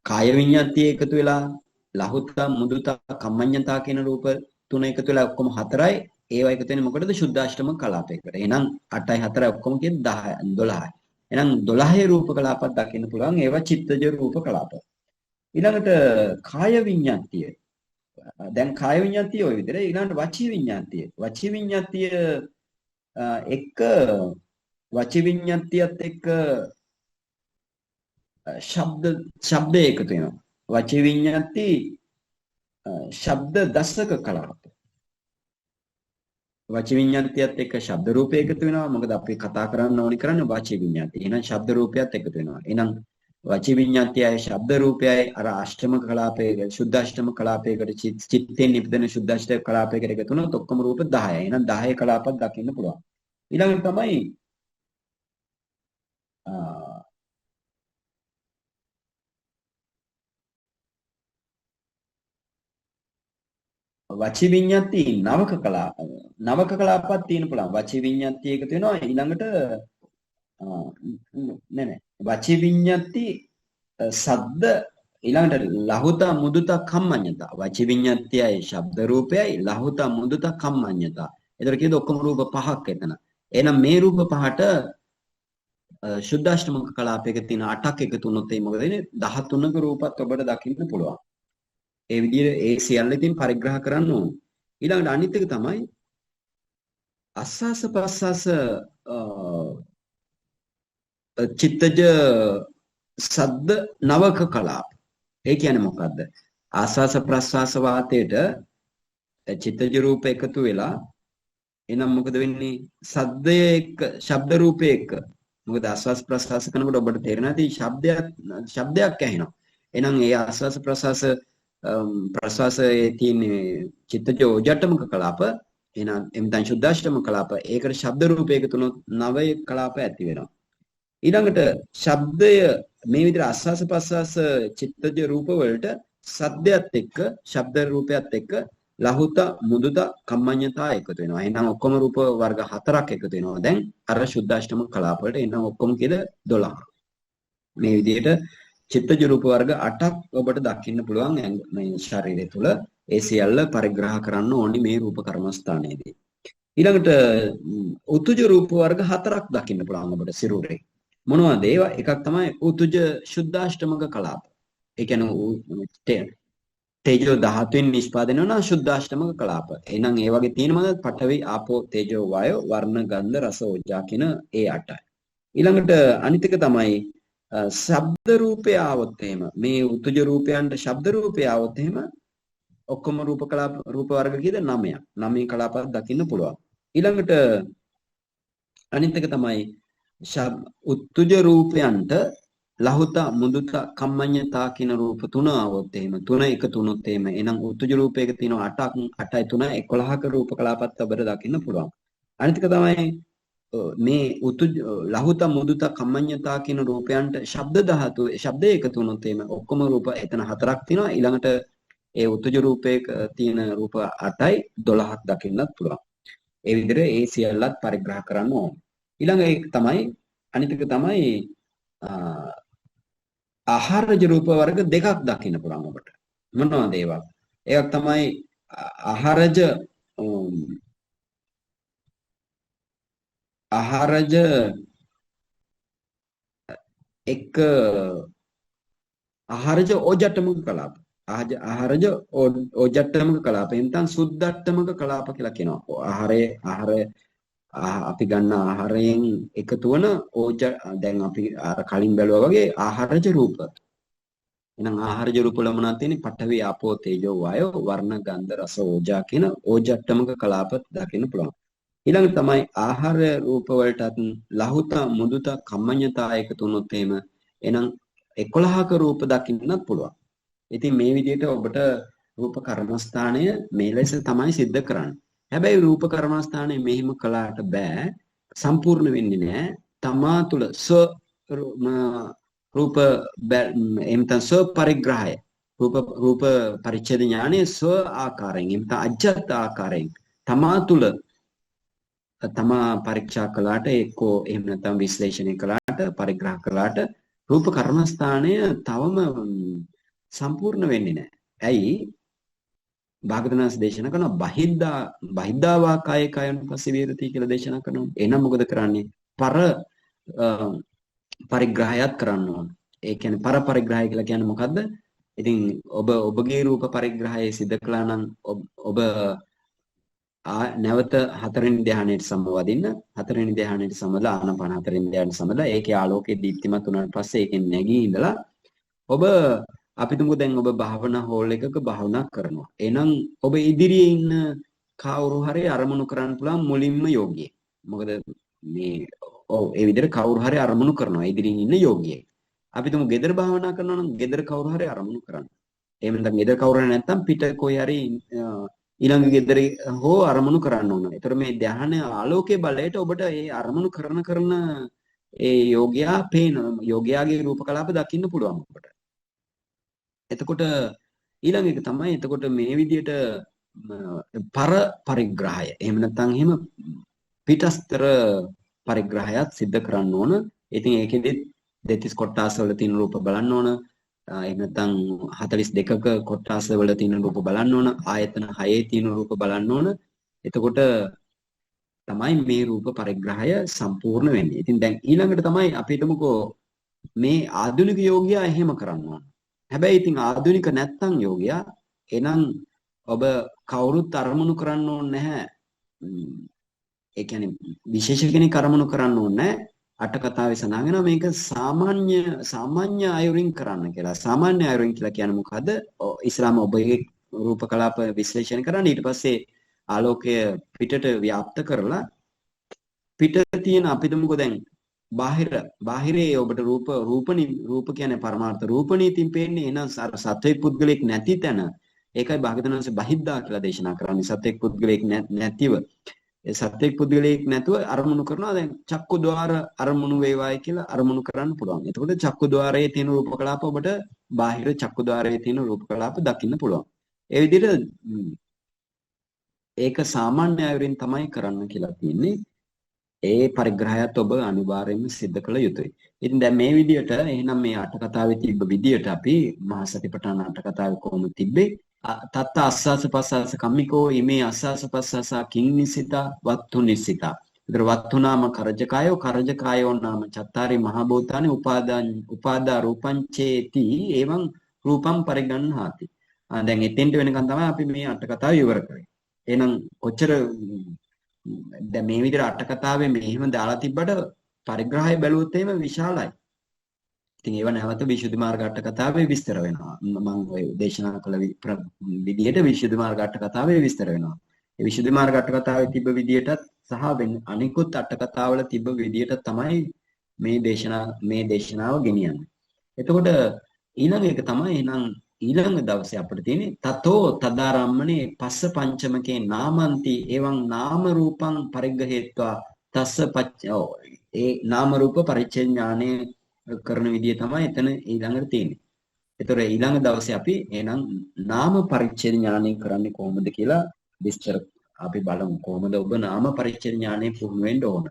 කාය විඤ්ඤාති එකතු වෙලා ලහුතා මුදුතා කම්මඤ්ඤතා කියන රූප තුන එකතු වෙලා ඔක්කොම 4යි. ඒවා එකතු වෙන්නේ මොකටද? සුද්ධාෂ්ටම කලාපයකට. එහෙනම් 8යි 4යි ඔක්කොම කියන්නේ 10යි 12යි. එහෙනම් 12 රූප කලාපක් දකින්න පුළුවන්. ඒවා චිත්තජ රූප කලාප. ඊළඟට කාය විඤ්ඤාතිය. දැන් කාය විඤ්ඤාතිය ඔය විදිහට ඊළඟට වචී විඤ්ඤාතිය. වචී විඤ්ඤාතිය එක්ක වචී විඤ්ඤාතියත් එක්ක ශබ්ද එකතු වෙනවා. වචී විඤ්ඤාති ශබ්ද දසක කලාප. වචී විඤ්ඤාතියත් එක්ක ශබ්ද රූපය එකතු වෙනවා. මොකද අපි කතා කරන්න ඕනි කරන්නේ වචී විඤ්ඤාතිය. එහෙනම් ශබ්ද රූපයත් එකතු වෙනවා. එහෙනම් වචී විඤ්ඤාතියයි ශබ්ද රූපයයි අර අෂ්ටම කලාපයක සුද්ධාෂ්ටම කලාපයකට චිත්තෙන් නිපදෙන සුද්ධාෂ්ටම කලාපයකට එකතු වුණොත් ඔක්කොම රූප 10යි. එහෙනම් 10 කලාපක් දකින්න පුළුවන්. ඊළඟට තමයි වචී විඤ්ඤාති නවක කලාපක් තියෙන පුළුවන්. වචී විඤ්ඤාති එකතු වෙනවා. ඊළඟට නෑ වචී විඤ්ඤාති සද්ද ඊළඟට ලහුතා මුදුතා කම්මඤ්ඤතා. වචී විඤ්ඤාතියයි ශබ්ද රූපයයි ලහුතා මුදුතා කම්මඤ්ඤතා. ඒතර කියද ඔක්කොම රූප පහක් එතන. එහෙනම් මේ රූප පහට සුද්ධාෂ්ටමක කලාපයක තියෙන 8ක් එකතු වුණොත් ඒ මොකද වෙන්නේ? 13ක රූපත් ඔබට දකින්න පුළුවන්. ඒ විදිහට ඒ සියල්ල ඉතින් පරිග්‍රහ කරන්න ඕන. ඊළඟට අනිත් එක තමයි අස්වාස ප්‍රස්වාස චිත්තජ සද්ද නවක කලාප. ඒ කියන්නේ මොකද්ද? ආස්වාස ප්‍රස්වාස වාතයට චිත්තජ රූප එකතු වෙලා එහෙනම් මොකද වෙන්නේ? සද්දය එක්ක ශබ්ද රූපය එක්ක. මොකද ආස්වාස ප්‍රස්වාස කරනකොට ඔබට තේරෙනවා ඉතින් ශබ්දයක් ඇහෙනවා. එහෙනම් ඒ ආස්වාස ප්‍රස්වාසයේ තියෙන චිත්තජ ඕජට්ටමක කලාප එහෙනම් එම්තන් සුද්ධාෂ්ටම කලාප ඒකට ශබ්ද රූප එකතු වුණොත් නවය කලාප ඇති වෙනවා. ඊළඟට ශබ්දය මේ විදිහට ආස්වාස ප්‍රස්වාස චිත්තජ රූප වලට සද්දයත් එක්ක ශබ්ද රූපයත් එක්ක ලහුතා මුදුතා කම්මඤ්ඤතා එකතු වෙනවා. එහෙනම් ඔක්කොම රූප වර්ග 4ක් එකතු වෙනවා. දැන් අර සුද්ධාෂ්ටම කලාප වලට එහෙනම් ඔක්කොම කීයද? 12. මේ විදිහට චිත්තජ රූප වර්ග 8ක් ඔබට දකින්න පුළුවන් මේ ශරීරය තුල. ඒ සියල්ල පරිග්‍රහ කරන්න ඕනි මේ රූප කර්මස්ථානයේදී. ඊළඟට උතුජ රූප වර්ග 4ක් දකින්න පුළුවන් ඔබට සිරුරේ. මොනවද ඒවා? එකක් තමයි උතුජ සුද්ධාෂ්ටමක කලාප. ඒ කියන්නේ තේජෝ ධාතුවෙන් නිෂ්පාදනය වන සුද්ධාෂ්ටමක කලාප. එහෙනම් ඒ වගේ තියෙනවද? පඨවි, ආපෝ, තේජෝ, වායෝ, වර්ණ, ගන්ධ, රස, ඕජා කියන ඒ 8යි. ඊළඟට අනිත් එක තමයි ශබ්ද රූපය આવොත් එහෙම මේ උතුජ රූපයන්ට ශබ්ද රූපය આવොත් එහෙම ඔක්කොම රූප කලාප රූප වර්ග කීයද 9ක්. 9 කලාපයක් දකින්න පුළුවන්. ඊළඟට අනිත් එක තමයි උත්තුජ රූපයන්ට ලහුත මුදුත කම්මඤ්ඤතා කියන රූප තුන આવොත් එහෙම 3 1 3 එහෙම එහෙනම් උත්තුජ රූපයක තියෙනවා 8ක් 8යි 3 11ක රූප කලාපත් අපිට දකින්න පුළුවන්. අනිත් එක තමයි මේ උත්තුජ ලහුත මුදුත කම්මඤ්ඤතා කියන රූපයන්ට ශබ්ද ධාතු ශබ්ද එකතු වුණොත් එහෙම ඔක්කොම රූප එතන 4ක් තියෙනවා. ඊළඟට ඒ උත්තුජ රූපයක තියෙන රූප 8යි 12ක් දකින්නත් පුළුවන්. ඒ විදිහට ඒ සියල්ලත් පරිග්‍රහ කරන්න ඕන. ඊළඟ එක තමයි අනිත් එක තමයි ආහාරජ රූප වර්ග දෙකක් දකින්න පුළුවන් ඔබට. මොනවද ඒවා? එකක් තමයි ආහාරජ එක ආහාරජ ඕජට්ටමක කලාප. ආහාරජ ඕජට්ටමක කලාප. එතන සුද්ධට්ටමක කලාප කියලා කියනවා. අපි ගන්න ආහාරයෙන් එකතු වන දැන් අපි අර කලින් බැලුවා වගේ ආහාරජ රූප. එහෙනම් ආහාරජ රූප වල මොනවද තියෙන්නේ? පඨවි, ආපෝ, තේජෝ, වායෝ, වර්ණ, ගන්ධ, රස, ඕජා කියන ඕජට්ටමක කලාප දකින්න පුළුවන්. ඊළඟ තමයි ආහාර රූප වලටත් ලහුත, මුදුත, කම්මඤ්ඤතා එකතු වුණොත් එහෙම එහෙනම් 11ක රූප දකින්නත් පුළුවන්. ඉතින් මේ විදිහට ඔබට රූප කර්මස්ථානය මේ ලෙස තමයි सिद्ध කරන්නේ. හැබැයි රූප කර්මස්ථානය මෙහිම කළාට බෑ සම්පූර්ණ වෙන්නේ නැහැ. තමා තුල රූප එම්තන් පරිග්‍රහය රූප පරිච්ඡේද ඥානයේ ස්ව ආකාරයෙන් එම්ත අජ්ජත් ආකාරයෙන් තමා තුල තමා පරීක්ෂා කළාට එක්කෝ එහෙම නැත්නම් විශ්ලේෂණය කළාට පරිග්‍රහ කළාට රූප කර්මස්ථානය තවම සම්පූර්ණ වෙන්නේ නැහැ. ඇයි? භාගතුනාස් දේශනා කරන බහිද්ධා කාය කායන පස්සේ විරති කියලා දේශනා කරනවා. එහෙනම් මොකද කරන්නේ? පරිග්‍රහයත් කරන්න ඕන. ඒ කියන්නේ පරිග්‍රහය කියලා කියන්නේ මොකද්ද? ඉතින් ඔබගේ රූප පරිග්‍රහය සිදු කළා නම් ඔබ නැවත හතරවෙනි ධ්‍යානයට සමවදින්න. හතරවෙනි ධ්‍යානයට සමවලා ආනාපාන හතරවෙනි ධ්‍යානයට සමවලා ඒකේ ආලෝකයේ දීප්තිමත් වුණාට පස්සේ ඒකෙන් නැගී ඉඳලා ඔබ අපි තුමු දැන් ඔබ භාවනා හෝල් එකක භාවනා කරනවා. එහෙනම් ඔබ ඉදිරියේ ඉන්න කවුරු හරි අරමුණු කරන්න පුළුවන් මුලින්ම යෝගියෙක්. මොකද මේ ඒ විදිහට කවුරු හරි අරමුණු කරනවා ඉදිරියෙන් ඉන්න යෝගියෙක්. අපි තුමු ගෙදර භාවනා කරනවා නම් ගෙදර කවුරු හරි අරමුණු කරන්න. එහෙම නැත්නම් ගෙදර කවුරු හරි නැත්නම් පිට කොයි හරි ඊළඟ ගෙදර හෝ අරමුණු කරන්න ඕන. ඒතර මේ ධ්‍යාන ආලෝකයේ බලයට ඔබට ඒ අරමුණු කරන ඒ යෝගයාගේ රූප කලාප දකින්න පුළුවන් ඔබට. එතකොට ඊළඟ එක තමයි එතකොට මේ විදිහට පරිග්‍රහය. එහෙම නැත්නම් එහෙම පිටස්තර පරිග්‍රහයත් සිද්ධ කරන්න ඕන. ඉතින් ඒකෙදි දෙතිස් කොටස් වල තියෙන රූප බලන්න ඕන. එහෙම නැත්නම් 42ක කොටස් වල තියෙන රූප බලන්න ඕන. ආයතන 6 තියෙන රූප බලන්න ඕන. එතකොට තමයි මේ රූප පරිග්‍රහය සම්පූර්ණ වෙන්නේ. ඉතින් දැන් ඊළඟට තමයි අපි හිතමුකෝ මේ ආධුනික යෝගියා එහෙම කරන්න ඕන. හැබැයි ඉතින් ආධුනික නැත්තම් යෝගියා එහෙනම් ඔබ කවුරුත් අරමුණු කරන්න ඕනේ නැහැ. ඒ කියන්නේ විශේෂ කෙනෙක් අරමුණු කරන්න ඕනේ නැහැ. අට කතාවේ සඳහන් වෙනවා මේක සාමාන්‍ය අයුරින් කරන්න කියලා. සාමාන්‍ය අයුරින් කියලා කියන්නේ මොකද්ද? ඉස්ලාම ඔබගේ රූප කලාප විශ්ලේෂණය කරන්න ඊට පස්සේ ආලෝකය පිටට ව්‍යාප්ත කරලා පිට තියෙන අපිටමකෝ දැන් බාහිරේ ඔබට රූප කියන්නේ පරමාර්ථ රූපණීතින් පේන්නේ එහෙනම් සත්වයේ පුද්ගලෙක් නැති තැන ඒකයි භාගතුනාංශ බහිද්දා කියලා දේශනා කරන්නේ සත්වයේ පුද්ගලෙක් නැතිව ඒ සත්වයේ පුද්ගලෙක් නැතුව අරමුණු කරනවා දැන් චක්කු ద్వාර අරමුණු වේවායි කියලා අරමුණු කරන්න පුළුවන්. එතකොට චක්කු ద్వාරයේ තියෙන රූප කලාප ඔබට බාහිර චක්කු ద్వාරයේ තියෙන රූප කලාප දකින්න පුළුවන්. ඒ විදිහට ඒක සාමාන්‍ය අයුරින් තමයි කරන්න කියලා තියෙන්නේ. ඒ පරිග්‍රහයත් ඔබ අනිවාර්යයෙන්ම සිද්ධ කළ යුතුයි. ඉතින් දැන් මේ විදිහට එහෙනම් මේ අට කතාවේ තිබ්බ විදිහට අපි මහා සතිපට්ඨාන අට කතාවේ කොහොමද තිබ්බේ? තත්ත අස්සස පස්සස කම්මිකෝ ඉමේ අස්සස පස්සස කිංනිසිතා වත්තු නිසිතා. ඒතර වත්තු නාම කරජකායෝ කරජකායෝ නාම චත්තාරි මහ භූතානි උපාදා රූපං චේති එවං රූපං පරිගණ්හාති. දැන් එතෙන්ට වෙනකන් තමයි අපි මේ අට කතාව ඉවර කරේ. එහෙනම් කොච්චර දැන් මේ විදිහට අට කතාවේ මෙහෙම දාලා තිබ්බට පරිග්‍රහය බැලුවොත් එහෙම විශාලයි. ඉතින් ඒව නැවත විසුද්ධි මාර්ග අට කතාවේ විස්තර වෙනවා. මම ඔය දේශනා කළ විදිහට විසුද්ධි මාර්ග අට කතාවේ විස්තර වෙනවා. ඒ විසුද්ධි මාර්ග අට කතාවේ තිබ්බ විදිහටත් සහ අනිකුත් අට කතාවල තිබ්බ විදිහට තමයි මේ දේශනාව ගෙනියන්නේ. එතකොට ඊළඟ එක තමයි එහෙනම් ඊළඟ දවසේ අපිට තියෙන්නේ තතෝ තදාරම්මනේ පස්ස පංචමකේ නාමන්ති එවං නාම රූපං පරිග්‍රහේත්වා තස්ස ඒ නාම රූප පරිච්ඡේද ඥානය කරන විදිය තමයි එතන ඊළඟට තියෙන්නේ. ඒතර ඊළඟ දවසේ අපි එහෙනම් නාම පරිච්ඡේද ඥානය කරන්නේ කොහොමද කියලා විස්තර අපි බලමු. කොහොමද ඔබ නාම පරිච්ඡේද ඥානය පුහුණු වෙන්න ඕන.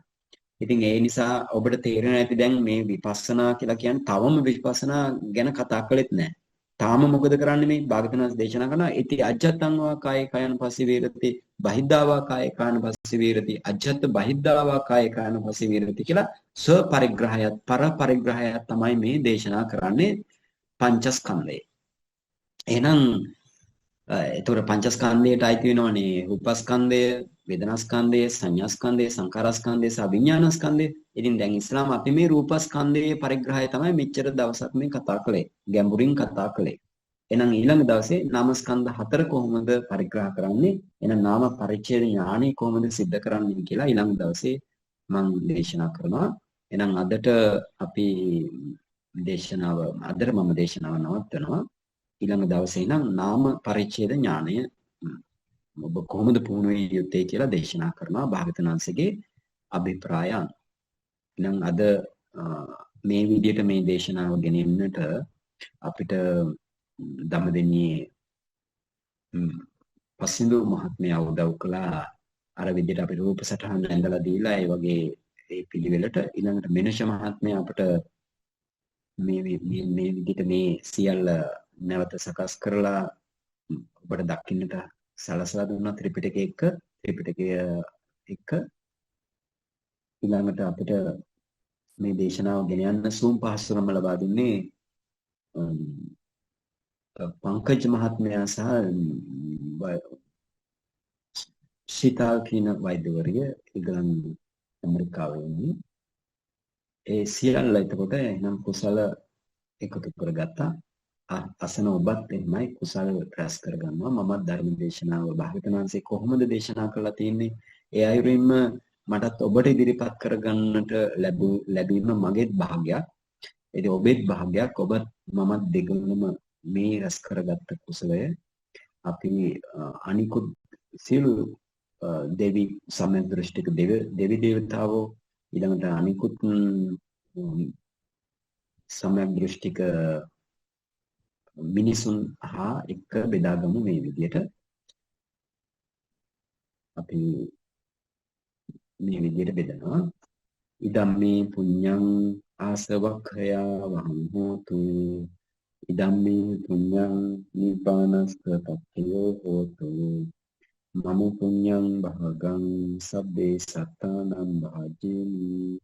ඉතින් ඒ නිසා ඔබට තේරෙන ඇති දැන් මේ විපස්සනා කියලා කියන්නේ තවම විපස්සනා ගැන කතා කළෙත් නැහැ. තාම මොකද කරන්නේ මේ භාගතුනාස් දේශනා කරනවා ඉති අජ්ජත්තං වා කායේ කායන පස්සේ වේරති බහිද්ධාවා කායේ කායන පස්සේ වේරති අජ්ජත්ත බහිද්ධාවා කායේ කායන පස්සේ වේරති කියලා ස්ව පරිග්‍රහයත් පර පරිග්‍රහයත් තමයි මේ දේශනා කරන්නේ පංචස්කන්ධය. එහෙනම් ඒතකොට පංචස්කන්ධයට අයිති වෙනවනේ රූපස්කන්ධය, වේදනාස්කන්ධය, සංඥාස්කන්ධය, සංකාරස්කන්ධය සහ විඥානස්කන්ධය. ඉතින් දැන් ඉස්ලාම අපි මේ රූපස්කන්ධයේ පරිග්‍රහය තමයි මෙච්චර දවසක් මේ කතා කළේ. ගැඹුරින් කතා කළේ. එහෙනම් ඊළඟ දවසේ නාමස්කන්ධ හතර කොහොමද පරිග්‍රහ කරන්නේ? එහෙනම් නාම පරිච්ඡේද ඥානෙ කොහොමද सिद्ध කරන්නේ කියලා ඊළඟ දවසේ මම දේශනා කරනවා. එහෙනම් අදට අපි මම දේශනාව නවත්වනවා. ඊළඟ දවසේ නම් නාම පරිච්ඡේද ඥානය ඔබ කොහොමද පුහුණු වෙ යුත්තේ කියලා දේශනා කරනවා භාගතුනාංශගේ අභිප්‍රාය. එහෙනම් අද මේ විදිහට මේ දේශනාව ගෙනෙන්නට අපිට ධම්මදිනියේ පසින්දු මහත්මයා උදව් කළා. අර විදිහට අපි රූප සටහන් ඇඳලා දීලා ඒ වගේ ඒ පිළිවෙලට ඊළඟට මෙනෂ මහත්මයා අපිට මේ විදිහට මේ සියල්ල නැවත සකස් කරලා ඔබට දකින්නට සලසලා දුන්නා ත්‍රිපිටකය එක්ක ඊළඟට අපිට මේ දේශනාව ගෙන යන්න සූම් පහසුකම් ලබා දුන්නේ පංකජ මහත්මයා සහ ශීතල් කියන වෛද්‍යවරිය ඉංග්‍රීසි ඇමරිකාවේ ඉන්නේ. ඒ සියල්ල එතකොට එනම් කුසල එකතු කරගත්තා. අසන ඔබත් එන්නයි කුසල රැස් කරගන්නවා. මමත් ධර්ම දේශනාව භාගතුනාංශේ කොහොමද දේශනා කරලා තියෙන්නේ? ඒ අයුරින්ම මටත් ඔබට ඉදිරිපත් කරගන්නට ලැබීම මගේත් භාගයක්. ඉතින් ඔබෙත් භාගයක්. ඔබත් මමත් දෙගොල්ලම මේ රැස් කරගත්ත කුසලය අපි අනිකුත් සියලු දෙවි සම්දෘෂ්ටික දෙවි දේවතාවෝ ඊළඟට අනිකුත් සම්දෘෂ්ටික මිනිසුන් හා එක්ක බෙදාගමු. මේ විදිහට අපි මේ විදිහට බෙදනවා. ඉදම්මේ පුඤ්ඤං ආසවක්ඛයා වහං හෝතු ඉදම්මේ පුඤ්ඤං නිපානස්කතප්පයෝ හෝතු මම පුඤ්ඤං භාගං සබ්බේ සත්තානං භාජේමි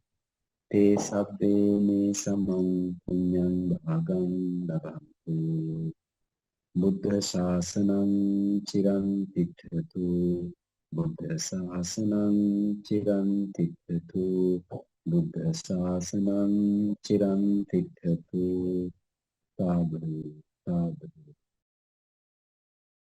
තේ සබ්බේ මේ සමං පුඤ්ඤං භාගං ලබන්තු බුද්ධ ශාසනං චිරන් තිඨතු බුද්ධ ශාසනං චිරන් තිඨතු බුද්ධ ශාසනං චිරන් තිඨතු සාදු සාදු